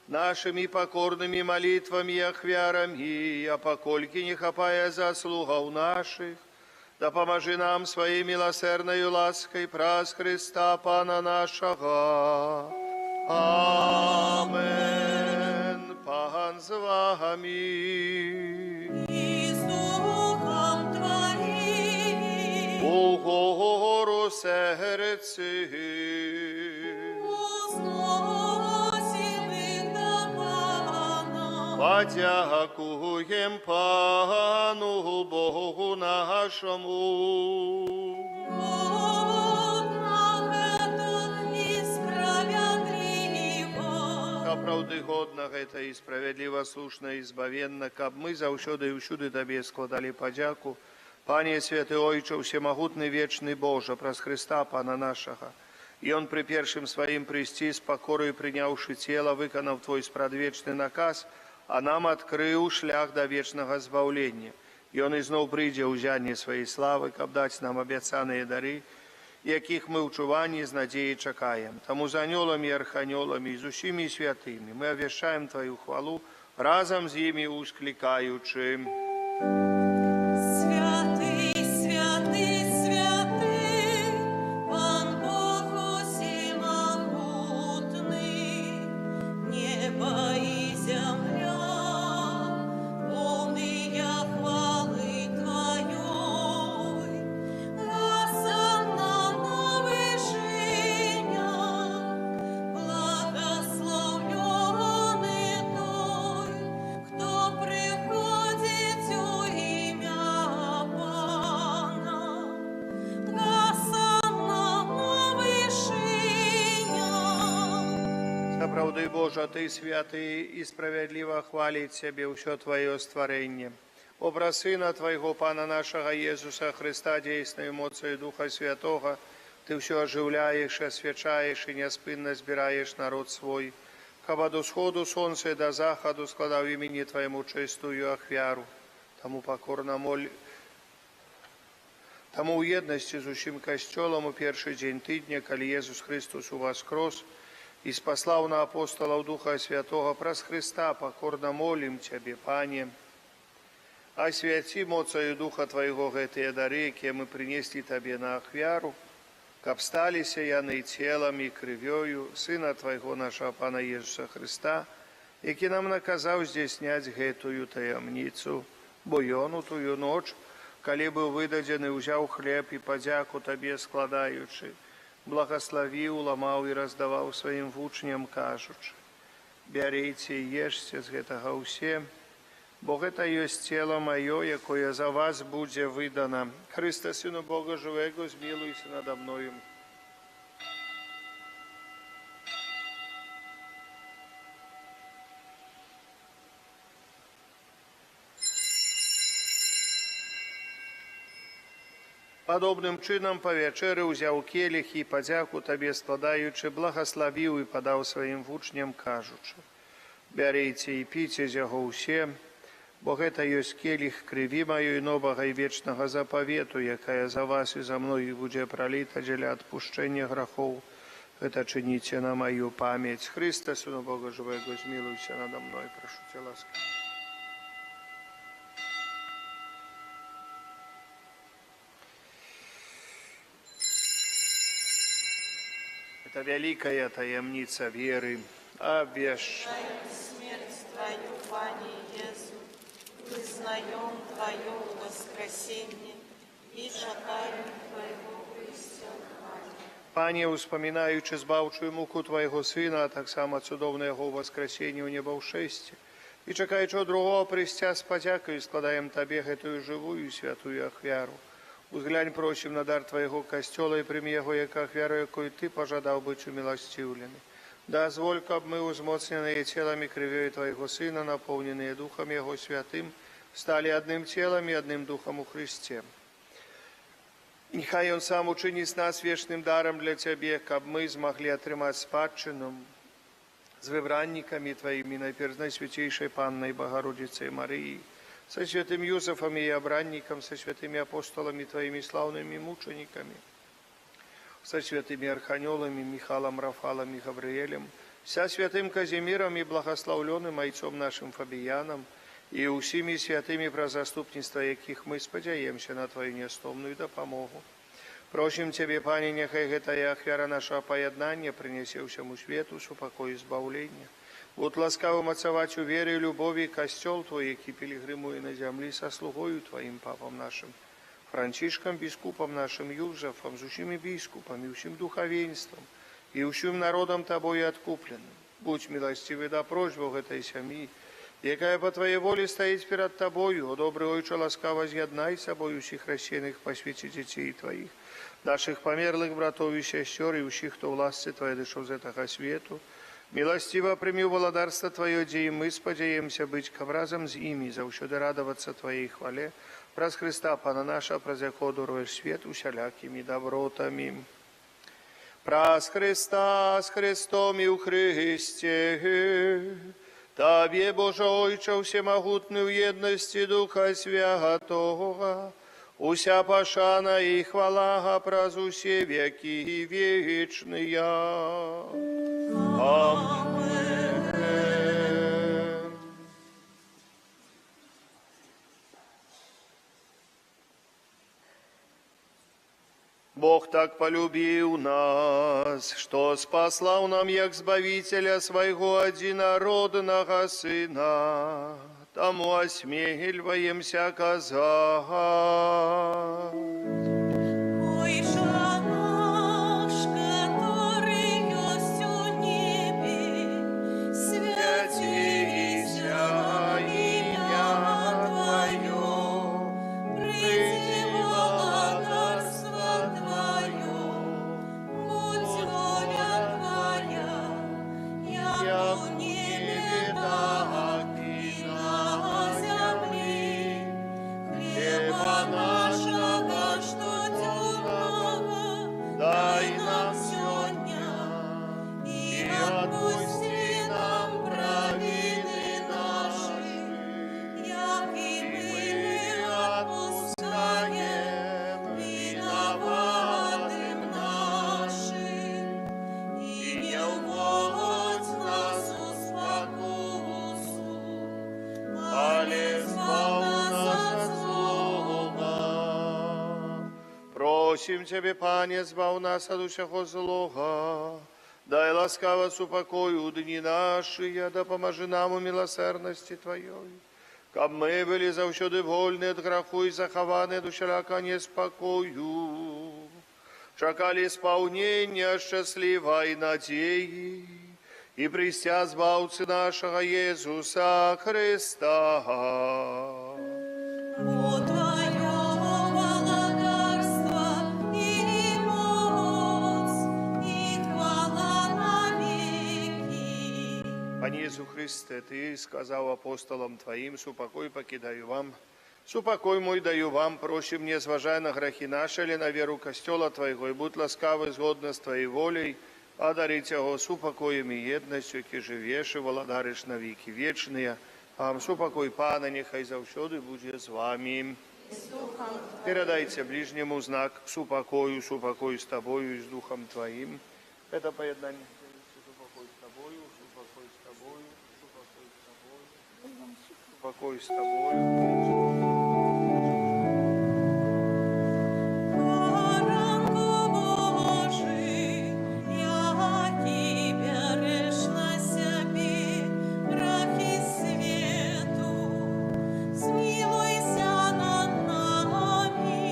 нашими покорными молитвами и ахвярами, а покольки не хапая заслугов наших, да поможи нам своей милосердной лаской праз Христа Пана нашего. Амен. Пан з вами. И с Духом Твоим. Угору серці. Возносим их до Пана. Подякуєм Пану Богу нашому. А правды годна гэта і справядліва слушна і збавенна, каб мы заўсёды і ўсюды Табе складалі падзяку. Пане святы Ойче, всемагутны вечны Божа, праз Христа Пана нашага. І Он пры першым сваім прыйсці з пакорою прыняўшы цела, выканаў Твой спрадвечны наказ, а нам адкрыў шлях да вечнага збаўлення. І Он ізноў прыйдзе ў зянне сваёй славы, каб даць нам абяцаныя дары, якіх мы ў чуванні з надзеяй чакаем. Таму з анёламі і арханёламі і з усімі святымі мы абвяшчаем Тваю хвалу, разам з імі усклікаючы. Святый, святый, святый, Пан Бог всемогутный, небо и земля, полные хвалы Твоей. Госанна на вышинях, благословленный той, кто приходит у имя Пана. Госанна на вышинях. Сапраўды, Божа, Ты святы і справядліва хваліць Цябе ўсё Тваё стварэнне. Образ Сына Твайго, Пана нашага Езуса Христа, дзейснаю моцаю Духа Святога, Ты ўсё ажыўляеш, асвячаеш і няспынна збіраеш народ свой, каб ад усходу сонца і да захаду складаў імені Твайму чыстую ахвяру. Таму пакорна Таму ў еднасці з усім касцёлам у першы дзень тыдня, калі Езус Христос уваскрос і спаслаў на апостолаў Духа Святога, праз Христа пакорна молім Цябе, Пане, асвяці моцаю Духа Твайго гэтыя дары, якія мы прынеслі Табе на ахвяру, каб сталіся яны целам і крывёю Сына Твайго, нашага Пана Езуса Христа, які нам наказаў здзяйсняць гэтую таямніцу. Бо Ён у тую ноч, калі быў выдадзены, узяў хлеб і падзяку Табе складаючы, благословіў, ламаў і раздаваў сваім вучням, кажучы: бярыце і ешце з гэтага ўсе, бо гэта ёсць цела маё, якое за вас будзе выдана. Христа, Сыну Бога жывого, змілуйся надо мною. Падобным чынам па вячэры ўзяў келіх і падзяку Табе складаючы, благаславіў і падаў сваім вучням, кажучы: бярыце і піце з яго ўсе, бо гэта ёсць келіх крыві маёй новага і вечнага запавету, якая за вас і за многіх будзе праліта дзеля адпушчэння грахоў. Гэта чыніце на маю памяць. Христа, Сыну Бога жывого, змілуйся надо мной, прашу Ця ласка. Это великая таямница веры. Обвящаем Смерть Твою, Пане Иису, признаем Твое воскресение и чакаем Твоего прыцця. Пане, успамінаючы збаўчую муку Твайго Сына, а таксама цудоўна Яго воскресенне ў небаўшэсці, і чакаючы ад другого прыцця з падзякаю, складаем Табе гэтую жывую і святую ахвяру. Узглянь, просім, на дар Твайго касцёла і прымі яго як ахвяру, якой Ты пажадаў быць уміласціўлены. Дазволь, каб мы, узмоцненыя целам і крывёй Твайго Сына, напоўненыя Духам Яго Святым, сталі адным целам і адным Духам у Христе. Нехай Ён сам учыніць нас вечным дарам для Цябе, каб мы змаглі атрымаць спадчыну з выбраннікамі Тваімі, найперш Найсвяцейшай Паннай Богородицей Марыі, со святым Юзефом и обранником, со святыми апостолами Твоими славными мучениками. со святыми архангелами Михалом, Рафалом и Гавриэлем, со святым Казимиром и благословленным ойцом нашим Фабияном, и усими святыми про заступництво, яких мы сподяемся на Твою нестомную допомогу. Просим Тебе, Пане, нехай гэтая ахвяра нашего поєднання принесе всему свету супокой и избавление. Будь ласкавым отцевать у веры и любови костел Твой, який пилигримує на землі со слугою Твоим папом нашим, Францишком, біскупом нашим Юзефом, з усіми біскупами, усім духовенством и усім народом Тобою откупленным. Будь милостивый до просьбу этой семьи, якая по Твоей воле стоит перед Тобою, о добрый Ойче, ласкаво з'єднай с собою всіх хрещених по свете детей Твоих, наших померлых братов и сестер и всіх, кто власти Твоей дышал з этого свету. Милостиво прими володарство Твое, где и мы сподяемся быть к образом с ими, завсёды радоваться Твоей хвале, праз Христа, Пана наша, праз яко даруєш свет усялякими добротами. Праз Христа, с Христом и у Христе, Тебе, Боже Ойче, всемогутный в едности Духа Святого, уся пошана и хвала праз усе веки вечные. Аминь. Бог так полюбил нас, что спаслал нам, як Збавителя Своего одинородного Сына, тому осмеливаемся казать. Ойша наш, который есть у небе, святися имя Твое, приди владарство Твое, будь воля Твоя, як у небе, так и на земле. Хлеба нашего, что дневного, дай нам сегодня, и отпусти нам провины наши, як и мы отпускаем виноватым нашим. И не вводь нас в спокусу, але избав нас от злого. Просим Тебе, Пане, збав нас от усього злого, дай ласкаво супокою дни наши, да поможи нам у милосердности Твоей, каб мы были завсёды вольны от греху и захованы от усяляка неспокою, чекали исполнения счастливой надеи и престя збавцы нашего Иисуса Христа. У Твоего владарства и моц, и хвала навеки. Пане Иисус Христе, Ты сказал апостолам Твоим, супокой покидаю вам, супокой мой даю вам, просим, не зважая на грехи наши, или на веру костела Твоего, и будь ласкавы згодно с Твоей волей, одарить его супокоем и едностью, які живеш і володариш на віки вічні. Вам супокой, Пане, нехай завсёды буде з вами. Передайте ближнему знак супокою, супокой с Тобою и с Духом Твоим. Это поеднание. Супокой с Тобою, супокой с Тобою, супокой с Тобою, супокой с Тобою. Баранку Божий, я Тебя решла себе, прахи свету, смилуйся над нами.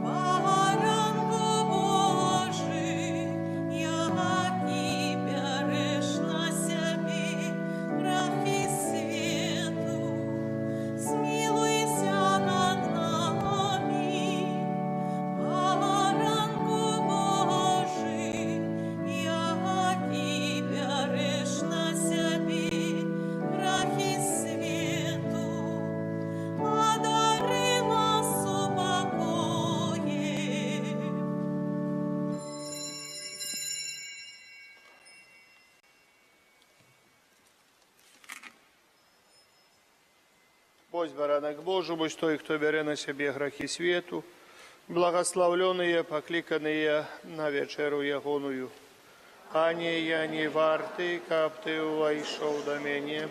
Баранку Божий, я Тебя решла себе, прахи свету, смилуйся над нами. Баранку Божий, я Тебя решла себе, прахи свету, одари нас упокоем. Ось баранок Божий, ось той, хто бере на себе грехи світу, Благословленные, покликанные на вечеру ягоную, ані я не варты, каб ты увайшов до меня,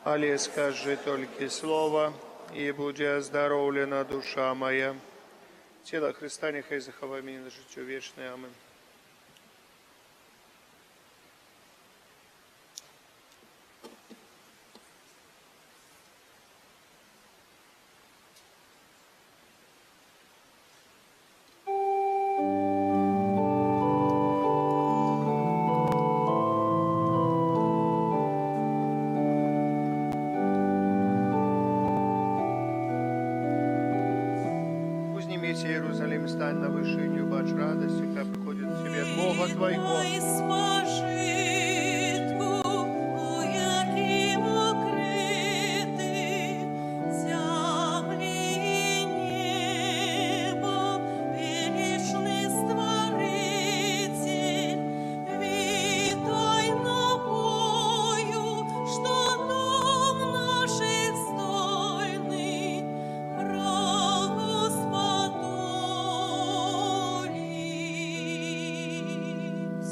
але скажи только слово, и будет оздоровлена душа моя. Тело Христа нехай заховає мені на життю вічне. Амин. Узнимись, Иерусалим, стань на вышиню, бач радости, как приходит к тебе от Бога твоего. Ой, спожитку, у яким укрити землі і небо, величний Створитель, вітай напою, що нам наших стойний, Господоліць.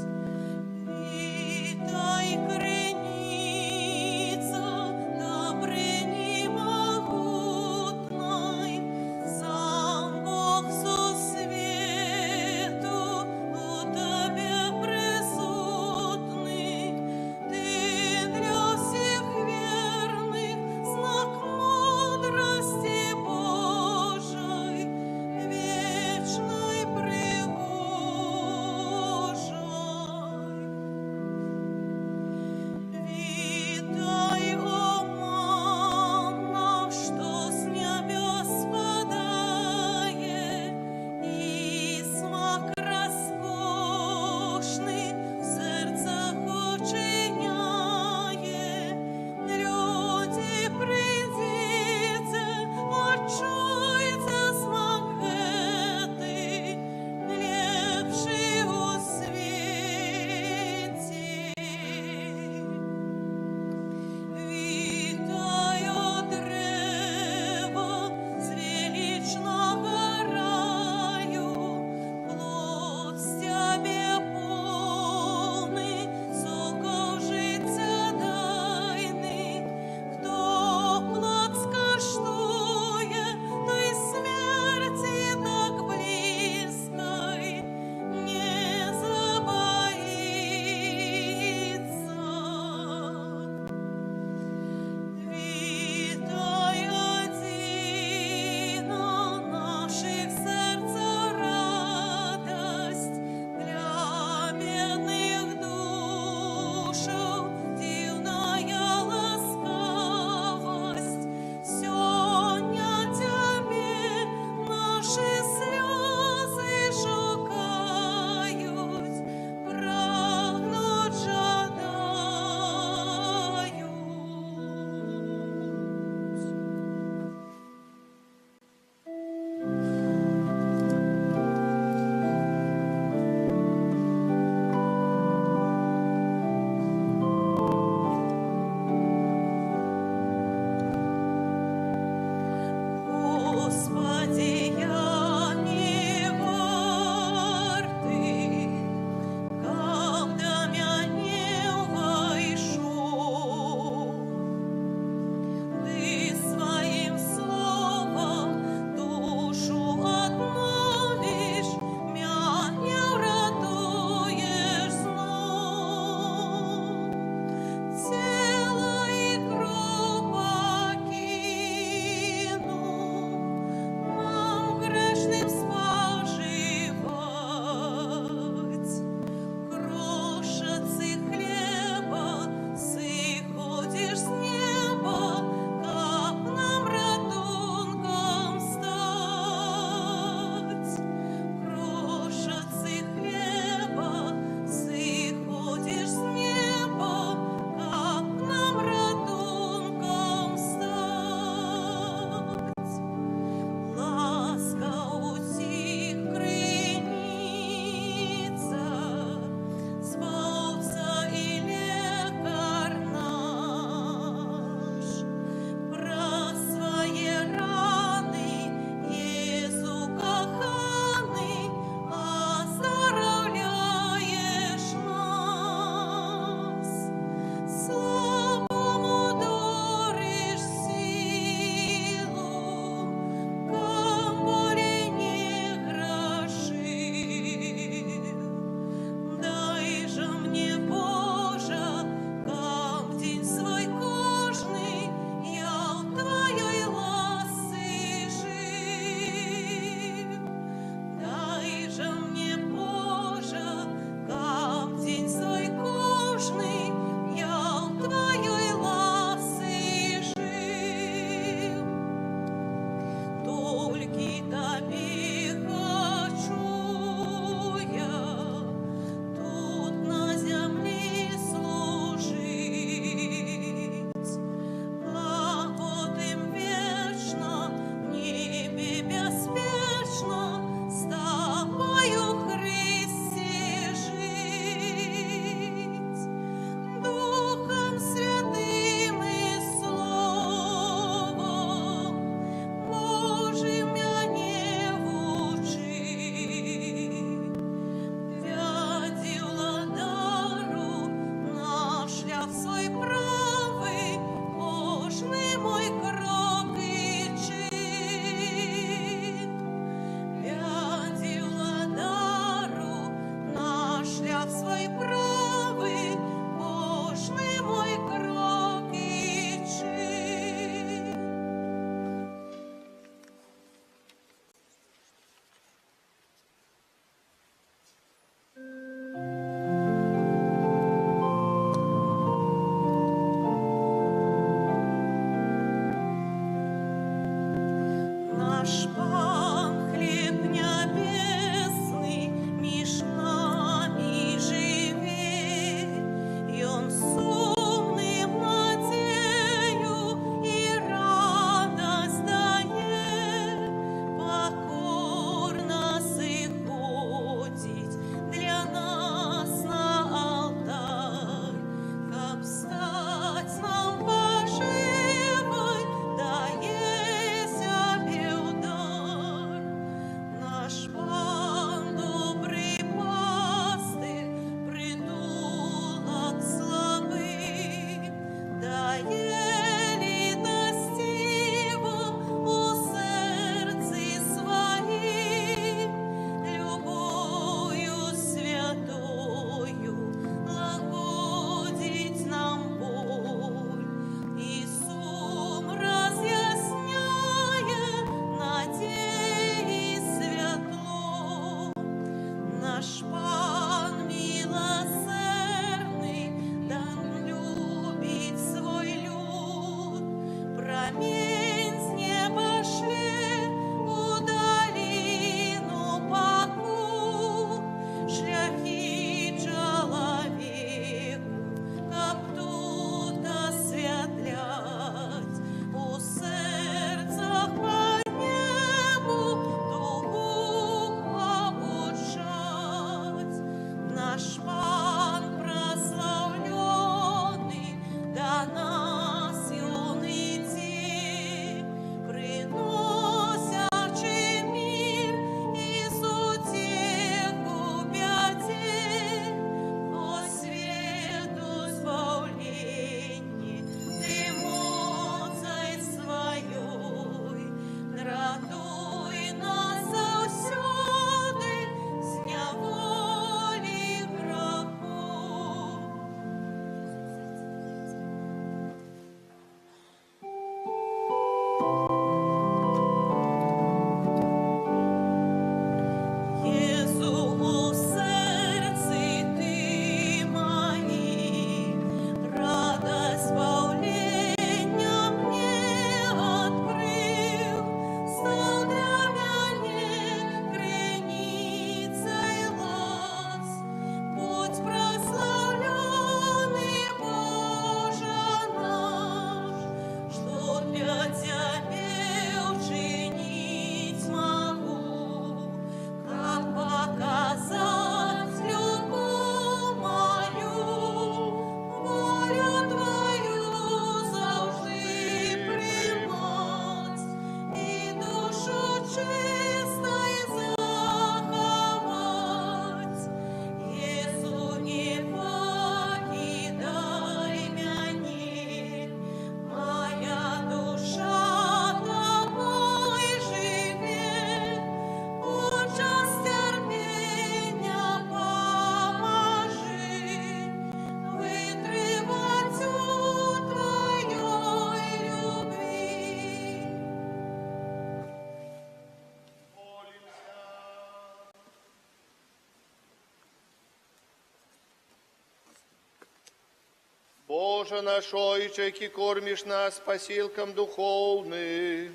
Боже наш Ойче, ки кормишь нас посилком духовным,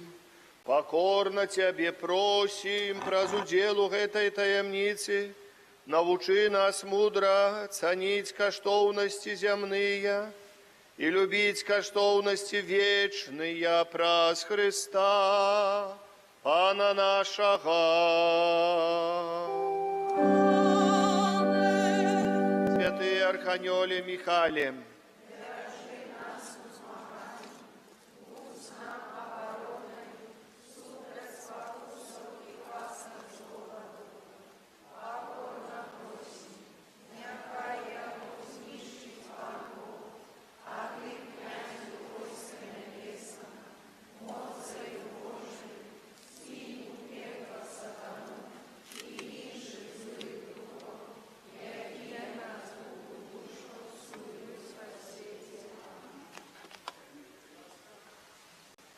покорно Тебе просим про уделу этой таемницы, научи нас мудро ценить коштовности земные и любить коштовности вечные праз Христа, Пана нашего. Святые Архангеле Михаиле,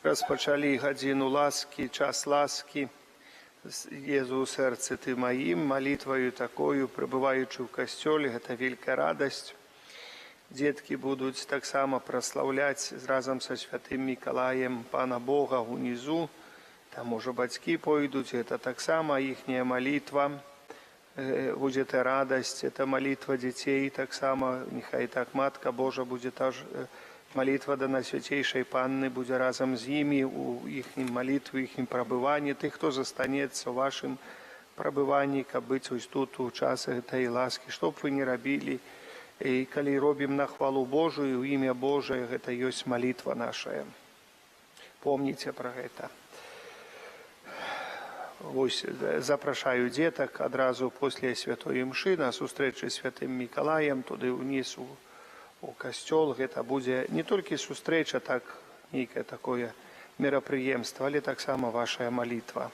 розпочали годину ласки, час ласки. Єзу у серці Ти моїм, молитвою такою, пребуваючи в костьолі, це велика радость. Дітки будуть так само прославляти разом со Святим Миколаєм Пана Бога унизу. Там уже батьки пойдуть, це так само їхня молитва. Буде радость, це молитва дітей, так само, нехай так Матка Божа буде теж. Молитва до Найсвятейшей Панны буде разом з ними у їхнім молитві, їхнім пробиванні. Тих, хто застанеться у вашому пробиванні, як бути ось тут у час цієї ласки, що б ви не робили. І коли робимо на хвалу Божию, в ім'я Божие, це є молитва наша. Помните про це. Ось запрошую діток одразу після Святої Мши на зустрічі з Святим Миколаєм, туди вниз у костел. Это будет не только встреча, так некое такое мероприемство, але так само ваша молитва,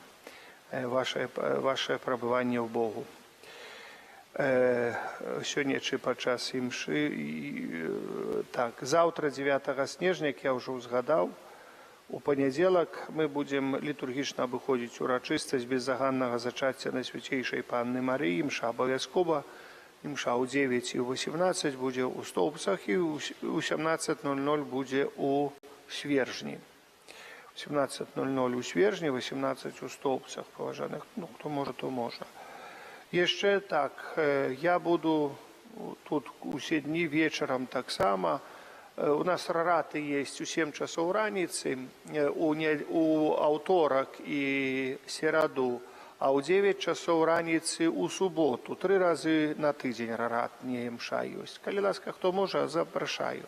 ваше пробывание в Богу. Сегодня чи подчас імши. Так, завтра 9 снежня, як я вже згадав, у понеділок ми будемо літургічно обиходити урочистість беззаганного зачаття Найсвятейшої Панни Марії. Імша обов'язково. Імша у 9 і у 18 буде у Стовпцях і у 17:00 буде у Свержні. У 17:00 у Свержні, 18 у Стовпцях, поважаних. Ну, хто може, то може. І ще так, я буду тут усі дні вечором так само. У нас рарати є у 7 часов раниці, у авторок і середу, а у 9 часов раниці у суботу. 3 рази на тиждень рарат не мша є. Коли ласка, хто може, запрошую.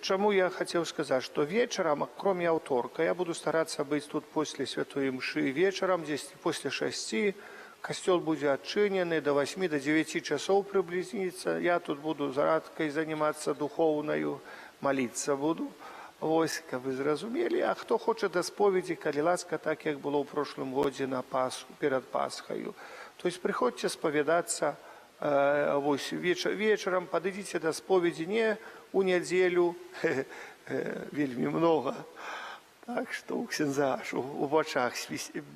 Чому я хотів сказати, що вечором, кроме авторка, я буду старатися бути тут після Святої Мши вечором, десь після 6. Костел буде відчинений до 8, до 9 часов приблизиться. Я тут буду зарадкою займатися духовною, молитися буду. Ось, як ви зрозуміли. А хто хоче до сповіді, коли ласка, так як було в прошлом годі на Пасху, перед Пасхою. Тобто приходьте сповідатися ось вечором, підійдіть до сповіді не у неділю, вельми много. Так що у ксенза, у очах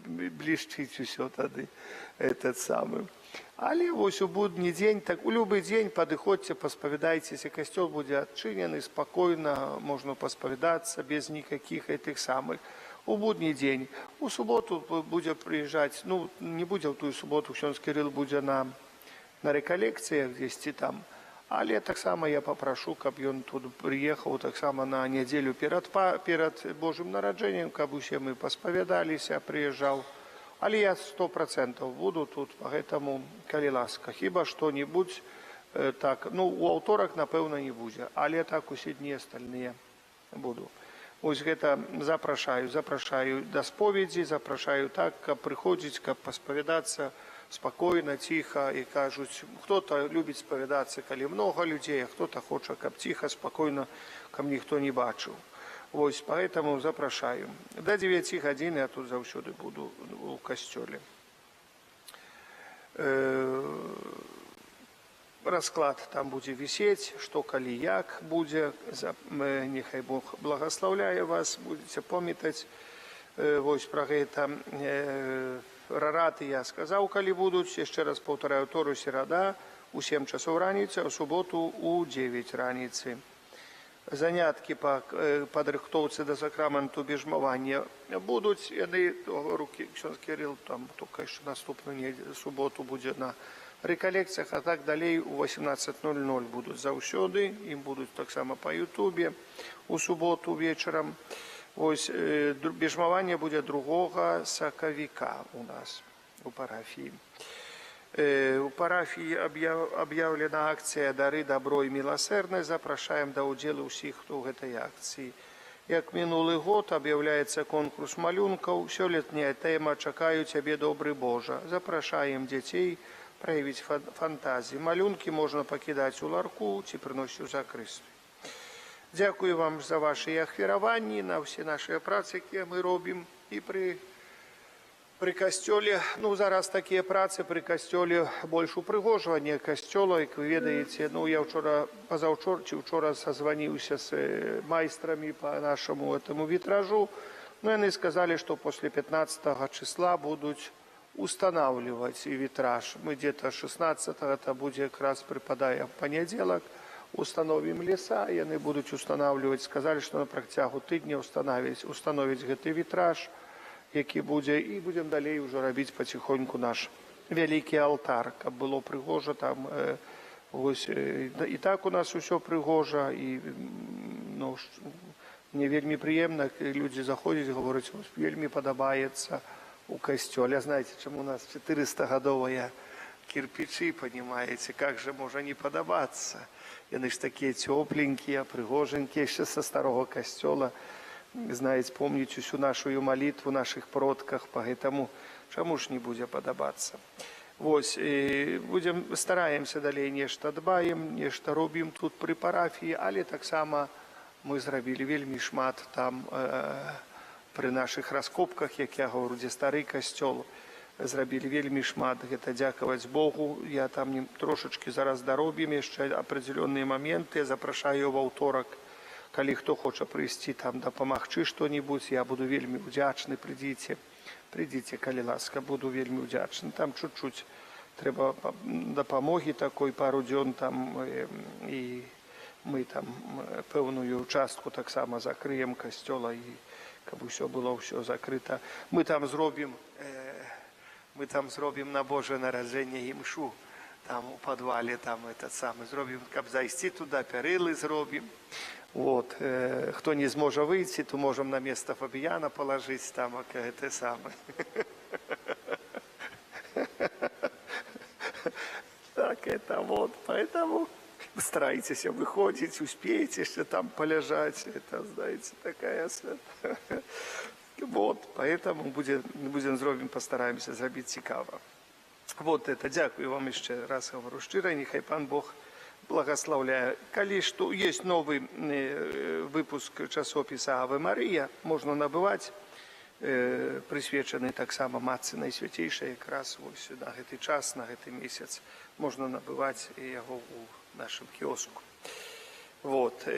блищить усе тоді, этот самий. Але ось у будній день, так у будь-який день підходьте, посповідайтеся, костел буде відчинений, спокійно, можна посповідатися, без ніяких тих самих. У будній день. У суботу буде приїжджати, ну, не буде в ту суботу, ксенз Кирил буде на реколекціях десь там. Але так само я попрошу, щоб він тут приїхав, так само на неділю перед Божим народженням, щоб усі ми посповідалися, приїжджав. Але я 100% буду тут, поэтому, коли ласка, хіба що-небудь так, ну, у авторок, напевно, не буде, але так усі дні остальні буду. Ось це запрошую до сповіді, запрошую так, щоб приходити, щоб посповідатися, спокійно, тихо, і кажуть, хто-то любить сповідатися, коли много людей, а хто-то хоче, щоб тихо, спокійно, щоб ніхто не бачив. Ось, поэтому запрошую. До 9 годин я тут завжди буду у костелі. Розклад там буде висіти, що коли як буде, нехай Бог благословляє вас, будете пам'ятати. Ось про це. Рарати я сказав, коли будуть, ще раз повторяю, Тору, середа, у 7 часов раніцы, а ў суботу у 9 раніцы. Заняткі па падрыхтоўцы да сакраменту бежмавання будуць. Яны, рукі ксёндз Кірыл, там толькі яшчэ наступную суботу будзе на рэкалекцыях, а так далей у 18:00 будуць заўсёды, ім будуць таксама па Ютубе у суботу вечарам. Вось бежмаванне будзе 2 сакавіка у нас у парафіі. У парафіі аб'яўлена акцыя «Дары, добро і міласэрнасць». Запрашаем да ўдзелу ўсіх, хто ў гэтай акцыі. Як мінулы год аб'яўляецца конкурс малюнкаў, сёлетняя тэма «Чакаю цябе, добры Божа». Запрашаем дзяцей праявіць фантазію. Малюнкі можна пакідаць у ларку ці прыносіць у закрыстую. Дзякую вам за вашыя ахвяраванні на ўсе нашыя працы, якія мы робім. І пры касцёле, зараз такія працы пры касцёле больш упрыгожвання касцёла, як вы ведаеце. Я пазаўчора ці учора сазваніўся з майстрамі па нашаму этому вітражу. Яны сказалі, што пасля 15 числа будуць устанавливать вітраж. Мы где-то 16-го, это будзе якраз прыпадае панядзелак, установім леса, яны будуць устанавливать. Сказалі, што на працягу тыдня установіць гэты вітраж, які будзе, і будзем далей ўжо рабіць паціхоньку наш вялікі алтар, каб было прыгожа там. І так у нас усё прыгожа, і мне вельмі прыемна, людзі заходзяць, гавораць, вельмі падабаецца у касцёле. Знаете, чаму у нас 400-гадовыя кирпичи, понимаете, как же можа не падабацца? Яны ж такія цёпленькія, прыгоженькія, яшчэ са старого касцёла. Знаете, помніць усю нашу малітву наших продках, поэтому чаму ж не будзе падабацца? Вось, стараемся далей нешта дбаем, нешта робім тут пры парафіі, але таксама мы зрабілі вельмі шмат там пры наших раскопках, як я говорю, дзе стары касцёл, зрабілі вельмі шмат. Гэта дзякаваць Богу. Я там трошачкі зараз даробім яшчэ апределенные моменты. Запрашаю ва ўторак, калі хто хоча прыйсці там дапамагчы што-небудзь, я буду вельмі удзячны. Прыйдзіце, калі ласка, буду вельмі удзячны. Там чуть-чуть трэба дапамогі такой, пару дзён там, і мы там пэўную частку таксама закрыем касцёла, і каб усё было ўсё закрыта. Мы там зробім на Божае нараджэнне імшу, там у падвале, там этот самы зробім, каб зайсці туда, пярылы зробім. Вот, хто не зможа выйти, то можем на место Фабіяна положить там, это самое. Так, это вот, поэтому старайтесь выходить, успеете еще там полежать, это, знаете, такая свята. Вот, поэтому будем зробим, постараемся зробить цікаво. Вот это, дякую вам еще раз, говорю щиро, нехай пан Бог благословляю. Калі што есть новый выпуск часопіса «Аве Марія», можна набываць, прысвечаны таксама Матцы Найсвяцейшай, якраз вось на гэты час, на гэты месяц можна набываць яго ў нашым кіоску. Вот.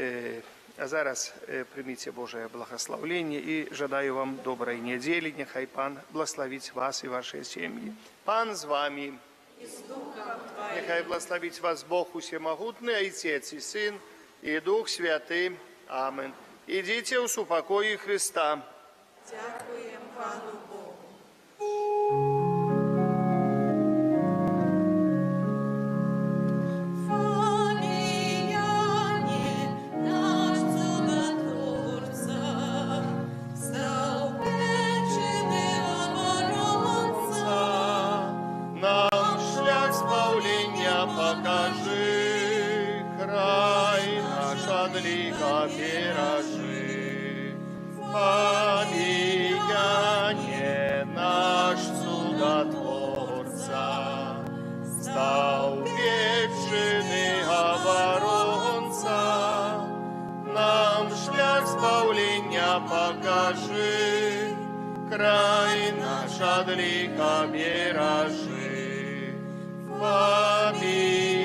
А зараз прыміце Божае благословленне і жадаю вам добрай нядзелі. Няхай Пан благословіць вас і вашыя сем'і. Пан з вами. Нехай благословить вас Бог Усемогутный, Отец и Сын, и Дух Святый. Аминь. Идите в супокое Христа. Дякуємо Пану Богу. Фаліяне, наш чудотворця, став печений оборонця. Нам шлях спавлення покажи, край наш от лиха пережи. Фаліяне, наш чудотворця, став печений оборонця. Нам шлях спавлення покажи, край наш от лиха пережи. Фабіяне,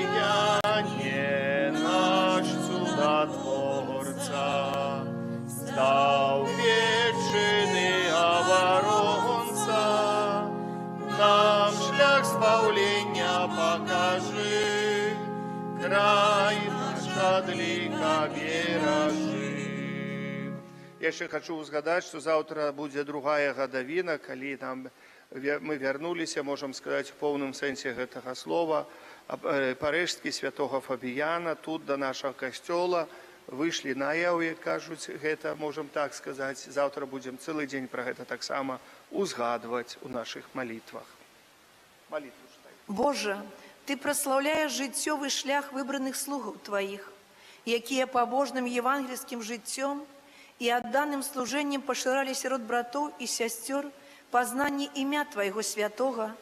наш чудотворця, став вечний оборонця. Нам шлях спавлення покажи, падліка беражы. Яшчэ хочу узгадаць, што заўтра будзе другая гадавіна, калі мы вярнуліся, можам сказаць, у поўным сэнсе гэтага слова, парэшткі святога Фабіяна тут да нашага касцёла выйшлі наяў, як кажуць, гэта можам так сказаць. Заўтра будзем цэлы дзень пра гэта таксама узгадваць у нашых малітвах. Малітву чытаем. Боже, Ты праслаўляеш жыццёвы шлях выбраных слугаў Тваіх, якія пабожным евангельскім жыццём і адданым служэннем пашыралі сярод братоў і сясцёр пазнанне імя Твайго святога,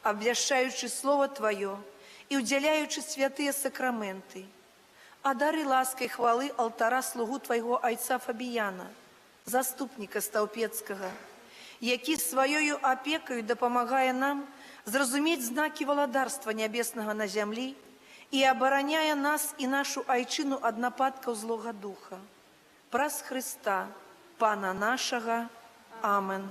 абвяшчаючы Слова Тваё і ўдзяляючы святыя сакраменты. Адары ласкай хвалы алтара слугу Твайго айца Фабіяна, заступніка Стаўпецкага, які сваёю апекаю дапамагае нам зразумець знакі валадарства нябеснага на зямлі і абараняе нас і нашу айчыну ад нападкаў злога духа. Праз Хрыста, Пана нашага. Амен.